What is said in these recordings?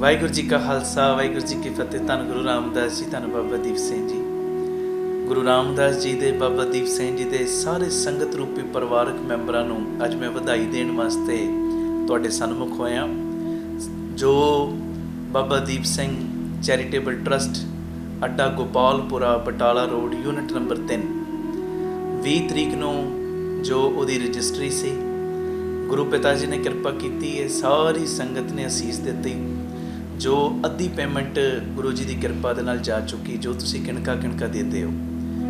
वाहिगुरू जी का खालसा वाहिगुरू जी की फतेह। धन गुरु रामदास जी, धन बाबा दीप सिंह जी। गुरु रामदास जी दे, बाबा दीप सिंह जी दे सारे संगत रूपी परिवारक मैंबरां नूं अज मैं वधाई देण वास्ते तुहाडे सन्मुख होया। जो बाबा दीप सिंह चैरिटेबल ट्रस्ट अड्डा Gopalpura Batala road unit number 3 20 तरीक नूं जो उहदी रजिस्ट्री सी, गुरु पिता जी ने कृपा की है, सारी संगत ने असीस दी। जो अद्धी पेमेंट गुरु जी की कृपा दे नाल जा चुकी, जो तुसी किणका किणका देते हो,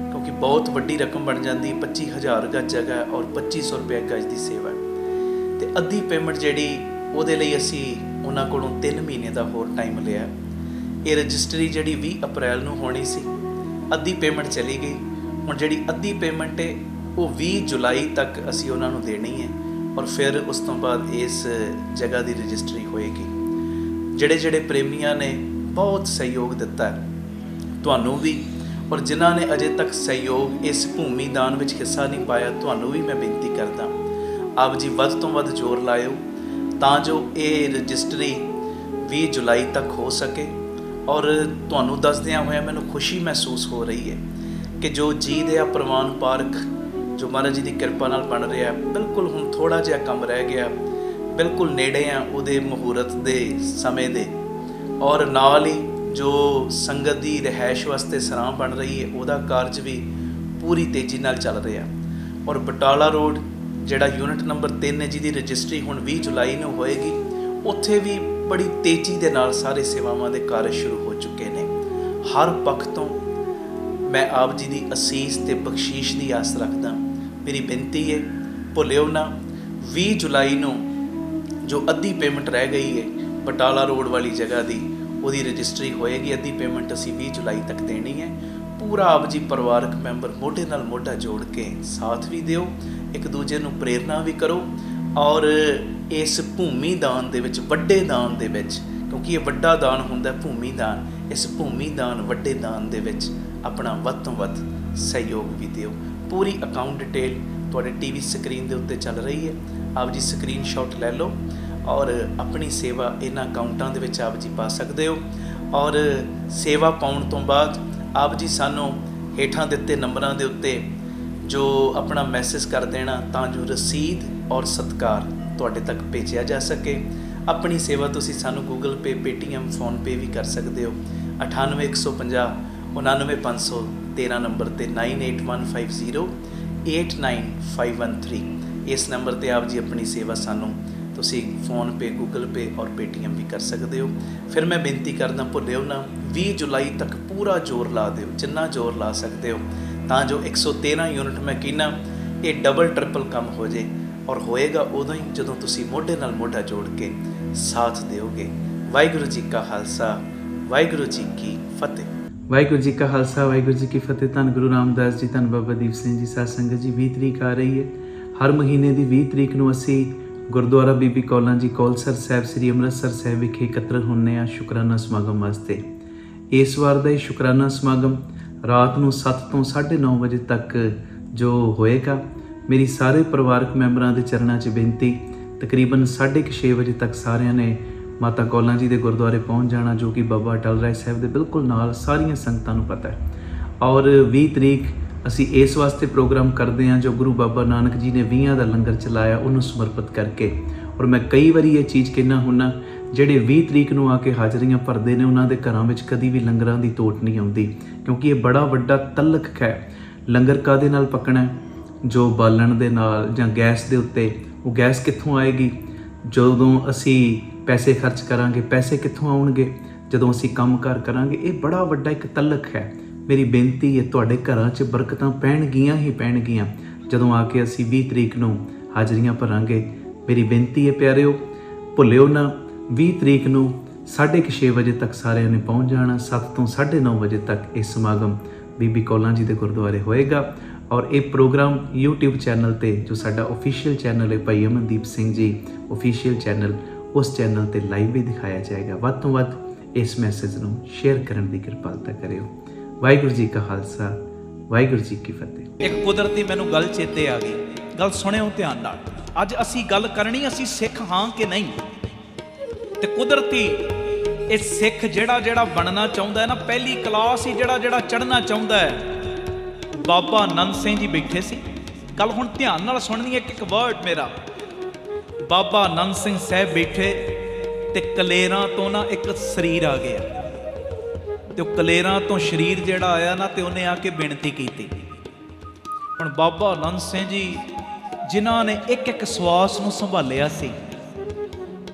क्योंकि बहुत वड्डी रकम बन जाती। 25,000 गज जगह और 2500 रुपये गज की सेवा तो अद्धी पेमेंट जी उहदे लई असी उन्हां कोलों 3 महीने का होर टाइम लिया। ये रजिस्ट्री जी 20 अप्रैल नूं होनी सी, अद्धी पेमेंट चली गई। हुण जिहड़ी अद्धी पेमेंट है वो 20 जुलाई तक असी उन्हां नूं देनी है और फिर उस तो बाद इस जगह की रजिस्ट्री होएगी। ਜਿਹੜੇ ਜਿਹੜੇ ਪ੍ਰੇਮੀਆਂ ਨੇ बहुत सहयोग दिता है ਤੁਹਾਨੂੰ भी, और जिन्हों ने अजे तक सहयोग इस भूमि दान में हिस्सा नहीं पाया, ਤੁਹਾਨੂੰ भी मैं बेनती करदा आप जी ਵੱਧ ਤੋਂ ਵੱਧ जोर लाओ ਤਾਂ जो ये रजिस्ट्री 20 जुलाई तक हो सके। और ਤੁਹਾਨੂੰ दसदियां होया मैनूं खुशी महसूस हो रही है कि जो जी दया प्रवान पार्क जो महाराज जी की कृपा नाल बन रहा है, बिल्कुल हुण थोड़ा जिहा काम रह गया, बिल्कुल नेड़े आ उहदे मुहूर्त दे समय दे। और नाल ही जो संगत की रिहायश वास्ते सराह बन रही है, उहदा कारज भी पूरी तेज़ी नाल चल रहा। और बटाला रोड जिहड़ा यूनिट नंबर 3 है, जिहदी रजिस्ट्री हुण 20 जुलाई नूं होएगी, उत्थे भी बड़ी तेज़ी दे नाल सारे सेवावां दे कार्य शुरू हो चुके हैं। हर पक्ष तो मैं आप जी की असीस ते बख्शीश की आस रखदा। मेरी बेनती है, भुलिओ ना 20 जुलाई नूं जो अद्धी पेमेंट रह गई है बटाला रोड वाली जगह की, वो रजिस्ट्री होएगी। अद्धी पेमेंट असी 20 जुलाई तक देनी है। पूरा आप जी परिवारक मैंबर मोढे नाल मोढा जोड़ के साथ भी दिओ, एक दूजे नूं प्रेरणा भी करो। और इस भूमि दान दे विच, वड्डे दान दे विच, क्योंकि ये वड्डा दान हुंदा भूमि दान, इस भूमि दान वड्डे दान दे विच अपना वध तो वध सहयोग भी दिओ। पूरी अकाउंट डिटेल तुहाडे टीवी स्क्रीन के उत्ते चल रही है, आप जी स्क्रीन शॉट लै लो और अपनी सेवा इन्हां अकाउंटां दे विच आप जी पा सकते हो। और सेवा पाउण तो बाद आप जी सानू हेठां दिते नंबरां दे उत्ते जो अपना मैसेज कर देना, तां जो रसीद और सत्कार तुहाडे तक भेजिया जा सके। अपनी सेवा तुसीं सानू गूगल पे, पेटीएम, फोन पे भी कर सकते हो। 98 150 99 513 नंबर ते 9815089513 इस नंबर ते आप जी अपनी सेवा सानू तुसी फोन पे, गूगल पे और पेटीएम भी कर सकते हो। फिर मैं बेनती करदा, भुलिओ ना 20 जुलाई तक पूरा जोर ला दिओ, जिन्ना जोर ला सकते हो, तां जो 113 यूनिट मैं कहना ये डबल ट्रिपल कम हो जाए। और होएगा उदों ही जदों तुसी मोढे नाल मोढा जोड़ के साथ दिओगे। वाहिगुरू जी का खालसा वाहिगुरू जी की फतेह। वाहिगुरू जी का खालसा वाहिगुरू जी की फतेह। धन गुरु रामदास जी, धन बाबा दीप सिंह जी। साध संगत जी 20 तरीक आ रही है। हर महीने की 20 तरीक नूं असी गुरुद्वारा बीबी कौलां जी कौलसर साहिब श्री अमृतसर साहिब विखे एकत्र होने आ शुकराना समागम वास्ते। इस बार का शुकराना समागम रात नूं 7 तो 9:30 बजे तक जो होएगा। मेरी सारे परिवारक मैंबरां दे चरणों 'च बेनती, तकरीबन 6:30 बजे तक सारिਆਂ ने माता कौलां जी के गुरुद्वारे पहुँच जाना, जो कि बाबा अटल राय साहब के बिल्कुल नाल सारिया संगतां नूं पता है। और 20 तरीक असी इस वास्ते प्रोग्राम करते हैं जो गुरु बाबा नानक जी ने 20 का लंगर चलाया, उन्होंने समर्पित करके। और मैं कई बार ये चीज़ कहना हुन्ना, ਜਿਹੜੇ 20 तरीक नूं आके हाजरियां भरते हैं उन्होंने घरों में कभी भी लंगरां की तोट नहीं आती, क्योंकि ये बड़ा वड्डा तलख है। लंगर कादे नाल पकना, जो बालन दे नाल जां गैस दे उत्ते, वो गैस कित्थों आएगी, जदों असी पैसे खर्च करांगे पैसे कित्थों आउणगे, जदों असी काम कार करांगे। ये बड़ा वड्डा एक तलख है। मेरी बेनती है, तुहाडे घरां 'च बरकतां पैणगियां ही पैणगियां जदों आके असी 20 तरीक नूं हाजरियां भरांगे। मेरी बेनती है प्यारिओ, भुलिओ ना 20 तरीक नूं 6:30 बजे तक सारिਆਂ ने पहुँच जाना। 7 तो 9:30 बजे तक ये समागम बीबी कौलां जी के गुरुद्वारे होएगा। और ये प्रोग्राम यूट्यूब चैनल ते जो साडा ऑफिशियल चैनल है भाई अमनदीप सिंह जी ऑफिशियल चैनल, उस चैनल ते लाइव भी दिखाया जाएगा। वध तो वध इस मैसेज नूं शेयर करने की कृपालता करियो। वाहिगुरू जी का खालसा वाहिगुरू जी की फतेह। एक कुदरती मैनूं गल चेते आ गई, गल सुणिओ ध्यान नाल। अज असी गल करनी, असी सिख हाँ कि नहीं। ते कुदरती ਇਹ ਸਿੱਖ ਜਿਹੜਾ ਜਿਹੜਾ ਬਣਨਾ ਚਾਹੁੰਦਾ ਹੈ ਨਾ, ਪਹਿਲੀ ਕਲਾਸ ਹੀ ਜਿਹੜਾ ਜਿਹੜਾ ਚੜ੍ਹਨਾ ਚਾਹੁੰਦਾ ਹੈ। ਬਾਬਾ ਆਨੰਦ ਸਿੰਘ ਜੀ ਬੈਠੇ ਸੀ। ਗੱਲ ਹੁਣ ਧਿਆਨ ਨਾਲ ਸੁਣਨੀ, ਇੱਕ ਇੱਕ ਵਰਡ ਮੇਰਾ। ਬਾਬਾ ਆਨੰਦ ਸਿੰਘ ਸਾਹਿਬ ਬੈਠੇ ਤੇ ਕਲੇਰਾਂ ਤੋਂ ਨਾ ਇੱਕ ਸਰੀਰ ਆ ਗਿਆ, ਤੇ ਉਹ ਕਲੇਰਾਂ ਤੋਂ ਸਰੀਰ ਜਿਹੜਾ ਆਇਆ ਨਾ, ਤੇ ਉਹਨੇ ਆ ਕੇ ਬੇਨਤੀ ਕੀਤੀ। ਹੁਣ ਬਾਬਾ ਆਨੰਦ ਸਿੰਘ ਜੀ ਜਿਨ੍ਹਾਂ ਨੇ ਇੱਕ ਇੱਕ ਸਵਾਸ ਨੂੰ ਸੰਭਾਲਿਆ ਸੀ,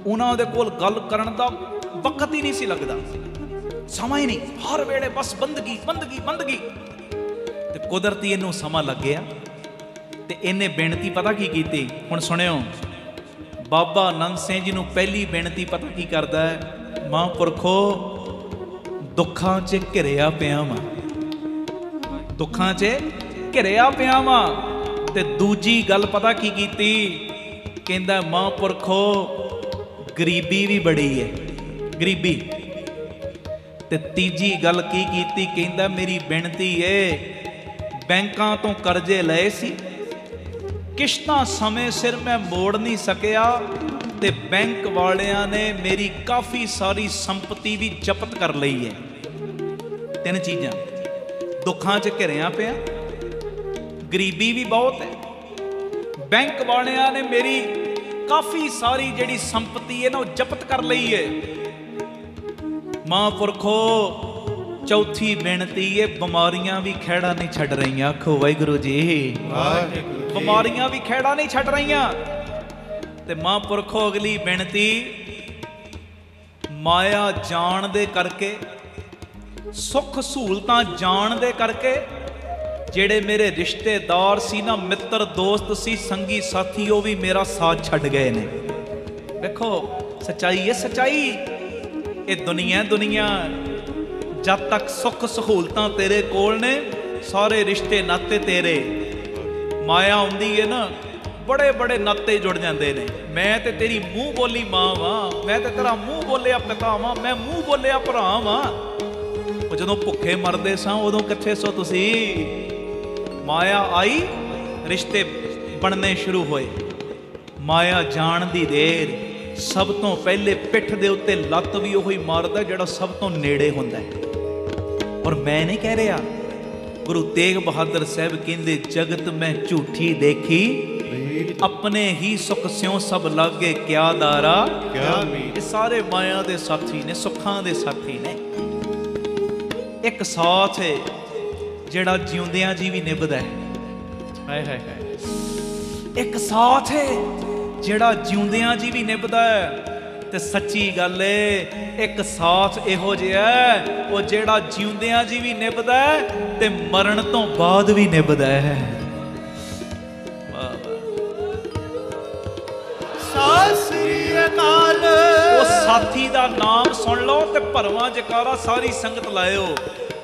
ਉਹਨਾਂ ਦੇ ਕੋਲ ਗੱਲ ਕਰਨ ਦਾ ਵਕਤ ਹੀ ਨਹੀਂ ਸੀ ਲੱਗਦਾ, ਸਮਾਂ ਹੀ ਨਹੀਂ, ਹਰ ਵੇਲੇ ਬਸ ਬੰਦਗੀ ਬੰਦਗੀ ਬੰਦਗੀ। ਤੇ ਕੁਦਰਤੀ ਇਹਨੂੰ ਸਮਾਂ ਲੱਗ ਗਿਆ ਤੇ ਇਹਨੇ ਬੇਨਤੀ ਪਤਾ ਕੀ ਕੀਤੀ, ਹੁਣ ਸੁਣਿਓ। ਬਾਬਾ ਆਨੰਦ ਸਿੰਘ ਜੀ ਨੂੰ ਪਹਿਲੀ ਬੇਨਤੀ ਪਤਾ ਕੀ ਕਰਦਾ ਹੈ, ਮਹਾਂਪੁਰਖੋ ਦੁੱਖਾਂ 'ਚ ਘਿਰਿਆ ਪਿਆ ਵਾਂ, ਦੁੱਖਾਂ 'ਚ ਘਿਰਿਆ ਪਿਆ ਵਾਂ। ਤੇ ਦੂਜੀ ਗੱਲ ਪਤਾ ਕੀ ਕੀਤੀ, ਕਹਿੰਦਾ ਮਹਾਂਪੁਰਖੋ ਗਰੀਬੀ ਵੀ ਬੜੀ ਹੈ, ਗਰੀਬੀ। ਤੇ ਤੀਜੀ ਗੱਲ ਕੀ ਕੀਤੀ, ਕਹਿੰਦਾ ਮੇਰੀ ਬੇਨਤੀ ਏ, ਬੈਂਕਾਂ ਤੋਂ ਕਰਜ਼ੇ ਲਏ ਸੀ, ਕਿਸ਼ਤਾਂ ਸਮੇਂ ਸਿਰ ਮੈਂ ਮੋੜ ਨਹੀਂ ਸਕਿਆ, ਤੇ ਬੈਂਕ ਵਾਲਿਆਂ ਨੇ ਮੇਰੀ ਕਾਫੀ ਸਾਰੀ ਸੰਪਤੀ ਵੀ ਜ਼ਬਤ ਕਰ ਲਈ ਹੈ। ਤਿੰਨ ਚੀਜ਼ਾਂ, ਦੁੱਖਾਂ 'ਚ ਘਿਰਿਆ ਪਿਆ, ਗਰੀਬੀ ਵੀ ਬਹੁਤ ਹੈ, ਬੈਂਕ ਵਾਲਿਆਂ ਨੇ ਮੇਰੀ ਕਾਫੀ ਸਾਰੀ ਜਿਹੜੀ ਸੰਪਤੀ ਹੈ ਨਾ ਉਹ ਜ਼ਬਤ ਕਰ ਲਈ ਹੈ। ਮਹਾਂਪੁਰਖੋ ਚੌਥੀ ਬੇਨਤੀ ਹੈ, ਬਿਮਾਰੀਆਂ ਵੀ ਖਹਿੜਾ ਨਹੀਂ ਛੱਡ ਰਹੀਆਂ। ਆਖੋ ਵਾਹਿਗੁਰੂ ਜੀ, ਬਿਮਾਰੀਆਂ ਵੀ ਖਹਿੜਾ ਨਹੀਂ ਛੱਡ ਰਹੀਆਂ। ਤੇ ਮਹਾਂਪੁਰਖੋ ਅਗਲੀ ਬੇਨਤੀ, ਮਾਇਆ ਜਾਣ ਦੇ ਕਰਕੇ, ਸੁੱਖ ਸਹੂਲਤਾਂ ਜਾਣ ਦੇ ਕਰਕੇ ਜਿਹੜੇ ਮੇਰੇ ਰਿਸ਼ਤੇਦਾਰ ਸੀ ਨਾ, ਮਿੱਤਰ ਦੋਸਤ ਸੀ, ਸੰਗੀ ਸਾਥੀ, ਉਹ ਵੀ ਮੇਰਾ ਸਾਥ ਛੱਡ ਗਏ ਨੇ। ਵੇਖੋ ਸੱਚਾਈ ਹੈ, ਸੱਚਾਈ। ਇਹ ਦੁਨੀਆ ਜਦ ਤੱਕ ਸੁੱਖ ਸਹੂਲਤਾਂ ਤੇਰੇ ਕੋਲ ਨੇ, ਸਾਰੇ ਰਿਸ਼ਤੇ ਨਾਤੇ ਤੇਰੇ। ਮਾਇਆ ਆਉਂਦੀ ਹੈ ਨਾ, ਬੜੇ ਬੜੇ ਨਾਤੇ ਜੁੜ ਜਾਂਦੇ ਨੇ। ਮੈਂ ਤੇ ਤੇਰੀ ਮੂੰਹ ਬੋਲੀ ਮਾਂ ਵਾਂ, ਮੈਂ ਤੇ ਤੇਰਾ ਮੂੰਹ ਬੋਲਿਆ ਪਿਤਾ ਵਾਂ, ਮੈਂ ਮੂੰਹ ਬੋਲਿਆ ਭਰਾ ਵਾਂ। ਉਹ ਜਦੋਂ ਭੁੱਖੇ ਮਰਦੇ ਸਾਂ ਉਦੋਂ ਕਿੱਥੇ ਸੋ ਤੁਸੀਂ? ਮਾਇਆ ਆਈ, ਰਿਸ਼ਤੇ ਬਣਨੇ ਸ਼ੁਰੂ ਹੋਏ। ਮਾਇਆ ਜਾਣ ਦੀ ਦੇਰ, ਸਭ ਤੋਂ ਪਹਿਲੇ ਪਿੱਠ ਦੇ ਉੱਤੇ ਲੱਤ ਵੀ ਉਹੀ ਮਾਰਦਾ ਜਿਹੜਾ ਸਭ ਤੋਂ ਨੇੜੇ ਹੁੰਦਾ ਹੈ। ਔਰ ਮੈਂ ਨਹੀਂ ਕਹਿ ਰਿਹਾ, ਗੁਰੂ ਤੇਗ ਬਹਾਦਰ ਸਾਹਿਬ ਕਹਿੰਦੇ, ਜਗਤ ਮੈਂ ਝੂਠੀ ਦੇਖੀ, ਆਪਣੇ ਹੀ ਸੁਖ ਸਿਉ ਸਭ ਲਾਗੇ ਕਿਆ ਦਾਰਾ ਕਿਆ ਮੀਤ। ਇਹ ਸਾਰੇ ਮਾਇਆ ਦੇ ਸਾਥੀ ਨੇ, ਸੁੱਖਾਂ ਦੇ ਸਾਥੀ ਨੇ। ਇੱਕ ਸਾਥ ਹੈ ਜਿਹੜਾ ਜਿਉਂਦਿਆਂ ਜੀ ਵੀ ਨਿਭਦਾ ਹੈ। ਹਾਏ ਹਾਏ ਹਾਏ। ਇੱਕ ਸਾਥ ਹੈ ਜਿਹੜਾ ਜਿਉਂਦਿਆਂ ਜੀ ਵੀ ਨਿਭਦਾ ਹੈ। ਤੇ ਸੱਚੀ ਗੱਲ ਏ, ਇੱਕ ਸਾਥ ਇਹੋ ਜਿਹਾ ਉਹ ਜਿਹੜਾ ਜਿਉਂਦਿਆਂ ਜੀ ਵੀ ਨਿਭਦਾ ਹੈ ਤੇ ਮਰਨ ਤੋਂ ਬਾਅਦ ਵੀ ਨਿਭਦਾ ਹੈ। ਸਤਿ ਸ੍ਰੀ ਅਕਾਲ। ਉਹ ਸਾਥੀ ਦਾ ਨਾਮ ਸੁਣ ਲਓ ਤੇ ਭਰਵਾਂ ਜਕਾਰਾ ਸਾਰੀ ਸੰਗਤ ਲਾਇਓ।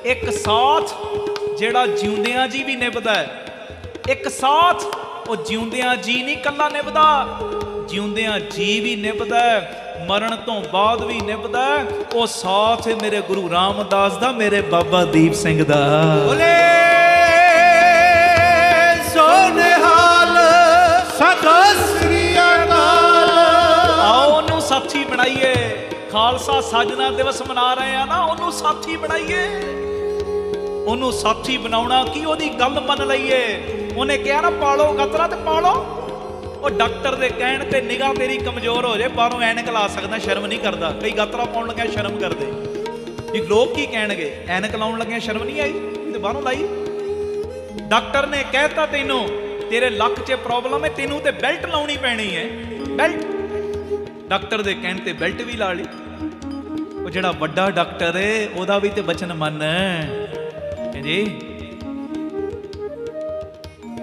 ਇੱਕ ਸਾਥ ਜਿਹੜਾ ਜਿਉਂਦਿਆਂ ਜੀ ਵੀ ਨਿਭਦਾ ਹੈ। ਇੱਕ ਸਾਥ ਉਹ ਜਿਉਂਦਿਆਂ ਜੀ ਨਹੀਂ ਕੱਲਾ ਨਿਭਦਾ, ਜਿਉਂਦਿਆਂ ਜੀ ਵੀ ਨਿਭਦਾ ਹੈ, ਮਰਨ ਤੋਂ ਬਾਅਦ ਵੀ ਨਿਭਦਾ ਹੈ। ਉਹ ਸਾਥ ਹੈ ਮੇਰੇ ਗੁਰੂ ਰਾਮਦਾਸ ਦਾ, ਮੇਰੇ ਬਾਬਾ ਦੀਪ ਸਿੰਘ ਦਾ। ਬੋਲੇ ਸੋਨਿਹਾਲ ਸਤਿ ਸ੍ਰੀ ਅਕਾਲ। ਆਓ ਉਹਨੂੰ ਸਾਥੀ ਬਣਾਈਏ। ਖਾਲਸਾ ਸਾਜਨਾ ਦਿਵਸ ਮਨਾ ਰਹੇ ਆ ਨਾ, ਉਹਨੂੰ ਸਾਥੀ ਬਣਾਈਏ। ਉਹਨੂੰ ਸਾਥੀ ਬਣਾਉਣਾ ਕੀ, ਉਹਦੀ ਗੱਲ ਮੰਨ ਲਈਏ। ਉਹਨੇ ਕਿਹਾ ਨਾ ਪਾਲੋ ਗਾਤਰਾ, ਤੇ ਪਾਲੋ। ਉਹ ਡਾਕਟਰ ਦੇ ਕਹਿਣ ਤੇ ਨਿਗਾਹ ਤੇਰੀ ਕਮਜ਼ੋਰ ਹੋ ਜਾਏ, ਬਾਹਰੋਂ ਐਨਕ ਲਾ ਸਕਦਾ, ਸ਼ਰਮ ਨਹੀਂ ਕਰਦਾ। ਕਈ ਗਾਤਰਾ ਪਾਉਣ ਲੱਗਿਆ ਸ਼ਰਮ ਕਰਦੇ ਵੀ ਲੋਕ ਕੀ ਕਹਿਣਗੇ। ਐਨਕ ਲਾਉਣ ਲੱਗਿਆ ਸ਼ਰਮ ਨਹੀਂ ਆਈ ਤੇ ਬਾਹਰੋਂ ਲਾਈ। ਡਾਕਟਰ ਨੇ ਕਹਿਤਾ ਤੈਨੂੰ ਤੇਰੇ ਲੱਕ 'ਚ ਪ੍ਰੋਬਲਮ ਹੈ, ਤੈਨੂੰ ਤੇ ਬੈਲਟ ਲਾਉਣੀ ਪੈਣੀ ਹੈ। ਬੈਲਟ, ਡਾਕਟਰ ਦੇ ਕਹਿਣ ਤੇ ਬੈਲਟ ਵੀ ਲਾ ਲਈ। ਉਹ ਜਿਹੜਾ ਵੱਡਾ ਡਾਕਟਰ ਹੈ ਉਹਦਾ ਵੀ ਤੇ ਬਚਨ ਮੰਨ ਜੀ।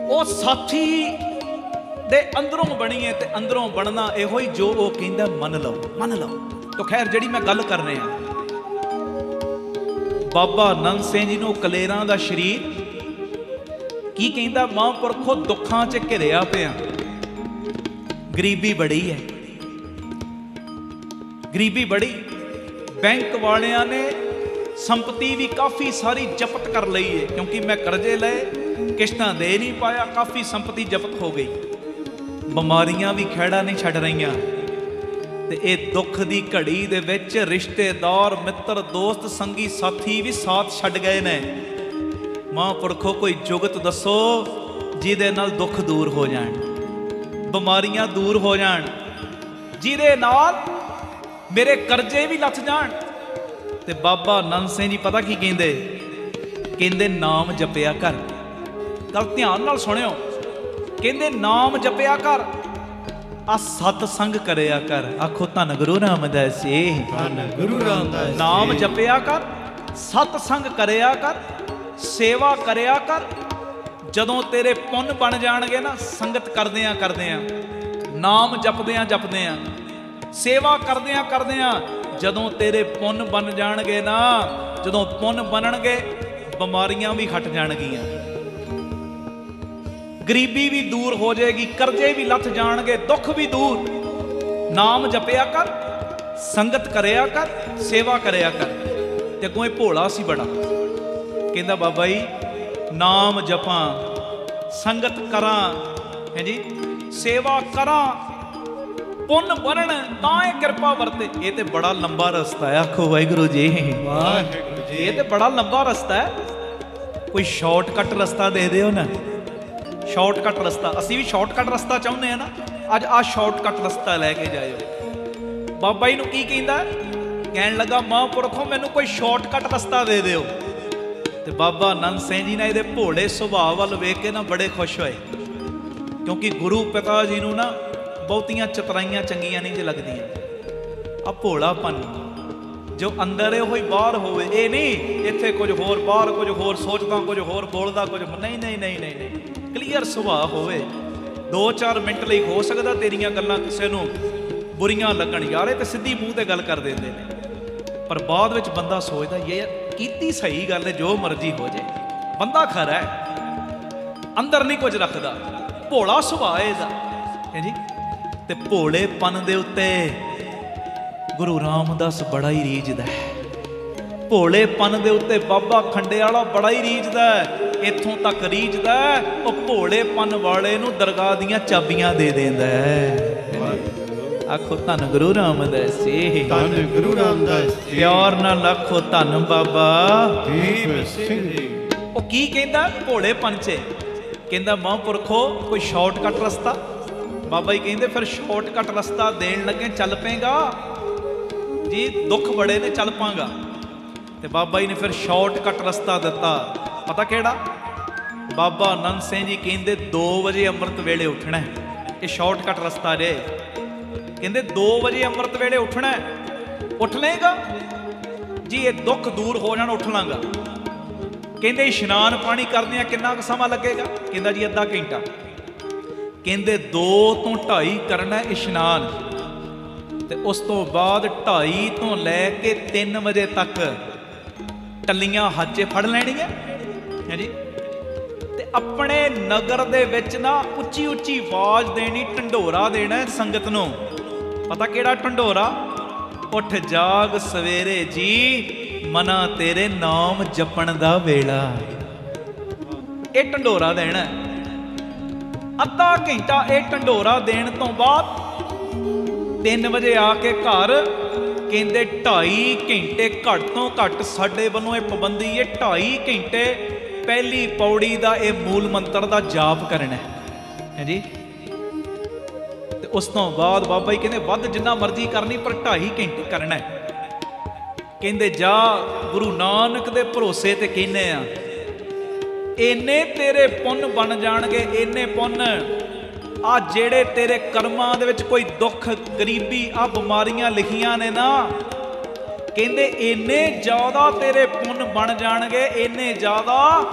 ਉਹ ਸਾਥੀ ਦੇ ਅੰਦਰੋਂ ਬਣੀਏ, ਤੇ ਅੰਦਰੋਂ ਬਣਨਾ ਇਹੋ ਹੀ ਜੋ ਉਹ ਕਹਿੰਦਾ ਮੰਨ ਲਓ, ਮੰਨ ਲਓ। ਤਾਂ ਖੈਰ ਜਿਹੜੀ ਮੈਂ ਗੱਲ ਕਰ ਰਿਹਾ, ਬਾਬਾ ਆਨੰਦ ਸਿੰਘ ਜੀ ਨੂੰ ਕਲੇਰਾਂ ਦਾ ਸ਼ਰੀਰ ਕੀ ਕਹਿੰਦਾ, ਮਹਾਂਪੁਰਖੋ ਦੁੱਖਾਂ 'ਚ ਘਿਰਿਆ ਪਿਆ, ਗਰੀਬੀ ਬੜੀ ਹੈ, ਗਰੀਬੀ ਬੜੀ। ਬੈਂਕ ਵਾਲਿਆਂ ਨੇ ਸੰਪਤੀ ਵੀ ਕਾਫੀ ਸਾਰੀ ਜ਼ਬਤ ਕਰ ਲਈ ਹੈ, ਕਿਉਂਕਿ ਮੈਂ ਕਰਜ਼ੇ ਲਏ, ਕਿਸ਼ਤਾਂ ਦੇ ਨਹੀਂ ਪਾਇਆ, ਕਾਫੀ ਸੰਪਤੀ ਜ਼ਬਤ ਹੋ ਗਈ। ਬਿਮਾਰੀਆਂ ਵੀ ਖਹਿੜਾ ਨਹੀਂ ਛੱਡ ਰਹੀਆਂ। ਤੇ ਇਹ ਦੁੱਖ ਦੀ ਘੜੀ ਦੇ ਵਿੱਚ ਰਿਸ਼ਤੇਦਾਰ, ਮਿੱਤਰ, ਦੋਸਤ, ਸੰਗੀ ਸਾਥੀ ਵੀ ਸਾਥ ਛੱਡ ਗਏ ਨੇ। ਮਹਾਂਪੁਰਖੋ ਕੋਈ ਜੁਗਤ ਦੱਸੋ ਜਿਹਦੇ ਨਾਲ ਦੁੱਖ ਦੂਰ ਹੋ ਜਾਣ, ਬਿਮਾਰੀਆਂ ਦੂਰ ਹੋ ਜਾਣ, ਜਿਹਦੇ ਨਾਲ ਮੇਰੇ ਕਰਜ਼ੇ ਵੀ ਲੱਥ ਜਾਣ। ਤੇ ਬਾਬਾ ਨੰਦ ਸਿੰਘ ਜੀ ਪਤਾ ਕੀ ਕਹਿੰਦੇ? ਕਹਿੰਦੇ ਨਾਮ ਜਪਿਆ ਕਰ। ਗੱਲ ਧਿਆਨ ਨਾਲ ਸੁਣਿਓ। ਕਹਿੰਦੇ ਨਾਮ ਜਪਿਆ ਕਰ, ਆ ਸਤ ਸੰਗ ਕਰਿਆ ਕਰ। ਆਖੋ ਧੰਨ ਗੁਰੂ ਰਾਮਦਾਸ ਜੀ, ਧੰਨ ਗੁਰੂ ਰਾਮਦਾਸ। ਨਾਮ ਜਪਿਆ ਕਰ, ਸਤ ਸੰਗ ਕਰਿਆ ਕਰ, ਸੇਵਾ ਕਰਿਆ ਕਰ। ਜਦੋਂ ਤੇਰੇ ਪੁੰਨ ਬਣ ਜਾਣਗੇ ਨਾ, ਸੰਗਤ ਕਰਦਿਆਂ ਕਰਦਿਆਂ, ਨਾਮ ਜਪਦਿਆਂ ਜਪਦਿਆਂ, ਸੇਵਾ ਕਰਦਿਆਂ ਕਰਦਿਆਂ, ਜਦੋਂ ਤੇਰੇ ਪੁੰਨ ਬਣ ਜਾਣਗੇ ਨਾ, ਜਦੋਂ ਪੁੰਨ ਬਣਨਗੇ, ਬਿਮਾਰੀਆਂ ਵੀ ਹਟ ਜਾਣਗੀਆਂ, ਗਰੀਬੀ ਵੀ ਦੂਰ ਹੋ ਜਾਏਗੀ, ਕਰਜ਼ੇ ਵੀ ਲੱਥ ਜਾਣਗੇ, ਦੁੱਖ ਵੀ ਦੂਰ। ਨਾਮ ਜਪਿਆ ਕਰ, ਸੰਗਤ ਕਰਿਆ ਕਰ, ਸੇਵਾ ਕਰਿਆ ਕਰ। ਤੇ ਅੱਗੋਂ ਇਹ ਭੋਲਾ ਸੀ ਬੜਾ। ਕਹਿੰਦਾ ਬਾਬਾ ਜੀ ਨਾਮ ਜਪਾਂ, ਸੰਗਤ ਕਰਾਂ, ਹੈ ਜੀ, ਸੇਵਾ ਕਰਾਂ, ਪੁੰਨ ਬਣਨ ਤਾਂ ਇਹ ਕਿਰਪਾ ਵਰਤੇ। ਇਹ ਤੇ ਬੜਾ ਲੰਬਾ ਰਸਤਾ ਹੈ। ਆਖੋ ਵਾਹਿਗੁਰੂ ਜੀ, ਵਾਹਿਗੁਰੂ ਜੀ। ਇਹ ਤੇ ਬੜਾ ਲੰਬਾ ਰਸਤਾ ਹੈ। ਕੋਈ ਸ਼ਾਰਟਕਟ ਰਸਤਾ ਦੇ ਦਿਓ ਨਾ, ਸ਼ਾਰਟਕਟ ਰਸਤਾ। ਅਸੀਂ ਵੀ ਸ਼ਾਰਟਕਟ ਰਸਤਾ ਚਾਹੁੰਦੇ ਆ ਨਾ। ਅੱਜ ਆਹ ਸ਼ਾਰਟਕਟ ਰਸਤਾ ਲੈ ਕੇ ਜਾਇਓ। ਬਾਬਾ ਜੀ ਨੂੰ ਕੀ ਕਹਿੰਦਾ? ਕਹਿਣ ਲੱਗਾ ਮਹਾਂਪੁਰਖੋਂ ਮੈਨੂੰ ਕੋਈ ਸ਼ਾਰਟਕਟ ਰਸਤਾ ਦੇ ਦਿਓ। ਤੇ ਬਾਬਾ ਨੰਦ ਸਿੰਘ ਜੀ ਨੇ ਇਹਦੇ ਭੋਲੇ ਸੁਭਾਅ ਵੱਲ ਵੇਖ ਕੇ ਨਾ ਬੜੇ ਖੁਸ਼ ਹੋਏ, ਕਿਉਂਕਿ ਗੁਰੂ ਪਿਤਾ ਜੀ ਨੂੰ ਨਾ ਬਹੁਤੀਆਂ ਚਤਰਾਈਆਂ ਚੰਗੀਆਂ ਨਹੀਂ ਜੇ ਲੱਗਦੀਆਂ। ਆ ਭੋਲਾਪਨ ਜੋ ਅੰਦਰ ਹੈ ਉਹ ਹੀ ਬਾਹਰ ਹੋਵੇ। ਇਹ ਨਹੀਂ ਇੱਥੇ ਕੁਝ ਹੋਰ, ਬਾਹਰ ਕੁਝ ਹੋਰ, ਸੋਚਦਾ ਕੁਝ ਹੋਰ, ਬੋਲਦਾ ਕੁਝ। ਨਹੀਂ ਨਹੀਂ ਨਹੀਂ ਨਹੀਂ ਨਹੀਂ, ਕਲੀਅਰ ਸੁਭਾਅ ਹੋਵੇ। 2-4 ਮਿੰਟ ਲਈ ਹੋ ਸਕਦਾ ਤੇਰੀਆਂ ਗੱਲਾਂ ਕਿਸੇ ਨੂੰ ਬੁਰੀਆਂ ਲੱਗਣ, ਯਾਰ ਇਹ ਤੇ ਸਿੱਧੀ ਮੂੰਹ ਤੇ ਗੱਲ ਕਰ ਦਿੰਦੇ ਨੇ, ਪਰ ਬਾਅਦ ਵਿੱਚ ਬੰਦਾ ਸੋਚਦਾ ਇਹ ਕੀਤੀ ਸਹੀ ਗੱਲ ਹੈ, ਜੋ ਮਰਜ਼ੀ ਹੋ ਜਾਏ, ਬੰਦਾ ਖਰਾ ਹੈ, ਅੰਦਰ ਨਹੀਂ ਕੁਝ ਰੱਖਦਾ। ਭੋਲਾ ਸੁਭਾਅ ਇਹਦਾ ਹੈ ਜੀ। ਤੇ ਭੋਲੇਪਨ ਦੇ ਉੱਤੇ ਗੁਰੂ ਰਾਮਦਾਸ ਬੜਾ ਹੀ ਰੀਝਦਾ ਹੈ। ਭੋਲੇਪਨ ਦੇ ਉੱਤੇ ਬਾਬਾ ਖੰਡੇ ਵਾਲਾ ਬੜਾ ਹੀ ਰੀਝਦਾ ਹੈ। ਇੱਥੋਂ ਤੱਕ ਰੀਝਦਾ ਉਹ ਭੋਲੇਪਨ ਵਾਲੇ ਨੂੰ ਦਰਗਾਹ ਦੀਆਂ ਚਾਬੀਆਂ ਦੇ ਦਿੰਦਾ ਹੈ। ਆਖੋ ਧੰਨ ਗੁਰੂ ਰਾਮਦਾਸ ਜੀ, ਧੰਨ ਗੁਰੂ ਰਾਮਦਾਸ ਜੀ। ਪਿਆਰ ਨਾਲ ਆਖੋ ਧੰਨ ਬਾਬਾ ਦੀਪ ਸਿੰਘ ਜੀ। ਉਹ ਕੀ ਕਹਿੰਦਾ ਭੋਲੇਪਨ 'ਚ? ਕਹਿੰਦਾ ਮਹਾਂਪੁਰਖੋ ਕੋਈ ਸ਼ਾਰਟਕਟ ਰਸਤਾ। ਬਾਬਾ ਜੀ ਕਹਿੰਦੇ ਫਿਰ ਸ਼ਾਰਟਕਟ ਰਸਤਾ ਦੇਣ ਲੱਗੇ, ਚੱਲ ਪਏਗਾ ਜੀ, ਦੁੱਖ ਬੜੇ ਨੇ, ਚੱਲ ਪਾਂਗਾ। ਤੇ ਬਾਬਾ ਜੀ ਨੇ ਫਿਰ ਸ਼ਾਰਟਕਟ ਰਸਤਾ ਦਿੱਤਾ। ਪਤਾ ਕਿਹੜਾ? ਬਾਬਾ ਆਨੰਦ ਸਿੰਘ ਜੀ ਕਹਿੰਦੇ 2 ਵਜੇ ਅੰਮ੍ਰਿਤ ਵੇਲੇ ਉੱਠਣਾ। ਇਹ ਸ਼ਾਰਟਕਟ ਰਸਤਾ ਜੇ। ਕਹਿੰਦੇ 2 ਵਜੇ ਅੰਮ੍ਰਿਤ ਵੇਲੇ ਉੱਠਣਾ। ਉੱਠ ਲਏਗਾ ਜੀ, ਇਹ ਦੁੱਖ ਦੂਰ ਹੋ ਜਾਣ, ਉੱਠ ਲਾਂਗਾ। ਕਹਿੰਦੇ ਇਸ਼ਨਾਨ ਪਾਣੀ ਕਰਦੇ ਆ ਕਿੰਨਾ ਕੁ ਸਮਾਂ ਲੱਗੇਗਾ? ਕਹਿੰਦਾ ਜੀ ਅੱਧਾ ਘੰਟਾ। ਕਹਿੰਦੇ 2 ਤੋਂ 2:30 ਕਰਨਾ ਇਸ਼ਨਾਨ, ਤੇ ਉਸ ਤੋਂ ਬਾਅਦ 2:30 ਤੋਂ ਲੈ ਕੇ 3 ਵਜੇ ਤੱਕ ਟੱਲੀਆਂ ਹੱਥ 'ਚ ਫੜ ਲੈਣੀਆਂ ਹੈ ਜੀ। ਤੇ ਆਪਣੇ ਨਗਰ ਦੇ ਵਿੱਚ ਨਾ ਉੱਚੀ ਉੱਚੀ ਆਵਾਜ਼ ਦੇਣੀ, ਢੰਡੋਰਾ ਦੇਣਾ ਸੰਗਤ ਨੂੰ। ਪਤਾ ਕਿਹੜਾ ਢੰਡੋਰਾ? ਉੱਠ ਜਾਗ ਸਵੇਰੇ ਜੀ, ਮਨਾ ਤੇਰੇ ਨਾਮ ਜਪਣ ਦਾ ਵੇਲਾ। ਇਹ ਢੰਡੋਰਾ ਦੇਣਾ। ਅੱਧਾ ਘੰਟਾ ਇਹ ਢੰਡੋਰਾ ਦੇਣ ਤੋਂ ਬਾਅਦ 3 ਵਜੇ ਆ ਕੇ ਘਰ। ਕਹਿੰਦੇ 2.5 ਘੰਟੇ ਘੱਟ ਤੋਂ ਘੱਟ ਸਾਡੇ ਵੱਲੋਂ ਇਹ ਪਾਬੰਦੀ ਹੈ, 2.5 ਘੰਟੇ ਪਹਿਲੀ ਪੌੜੀ ਦਾ ਇਹ ਮੂਲ ਮੰਤਰ ਦਾ ਜਾਪ ਕਰਨਾ ਹੈ ਜੀ। ਤੇ ਉਸ ਤੋਂ ਬਾਅਦ ਬਾਬਾ ਜੀ ਕਹਿੰਦੇ ਵੱਧ ਜਿੰਨਾ ਮਰਜ਼ੀ ਕਰਨੀ, ਪਰ 2.5 ਘੰਟੇ ਕਰਨਾ ਹੈ। ਕਹਿੰਦੇ ਜਾ ਗੁਰੂ ਨਾਨਕ ਦੇ ਭਰੋਸੇ ਤੇ ਕਹਿੰਦੇ ਆ, ਇੰਨੇ ਤੇਰੇ ਪੁੰਨ ਬਣ ਜਾਣਗੇ, ਇੰਨੇ ਪੁੰਨ। ਆ ਜਿਹੜੇ ਤੇਰੇ ਕਰਮਾਂ ਦੇ ਵਿੱਚ ਕੋਈ ਦੁੱਖ, ਗਰੀਬੀ, ਆ ਬਿਮਾਰੀਆਂ ਲਿਖੀਆਂ ਨੇ ਨਾ, ਕਹਿੰਦੇ ਇੰਨੇ ਜ਼ਿਆਦਾ ਤੇਰੇ ਪੁੰਨ ਬਣ ਜਾਣਗੇ, ਇੰਨੇ ਜ਼ਿਆਦਾ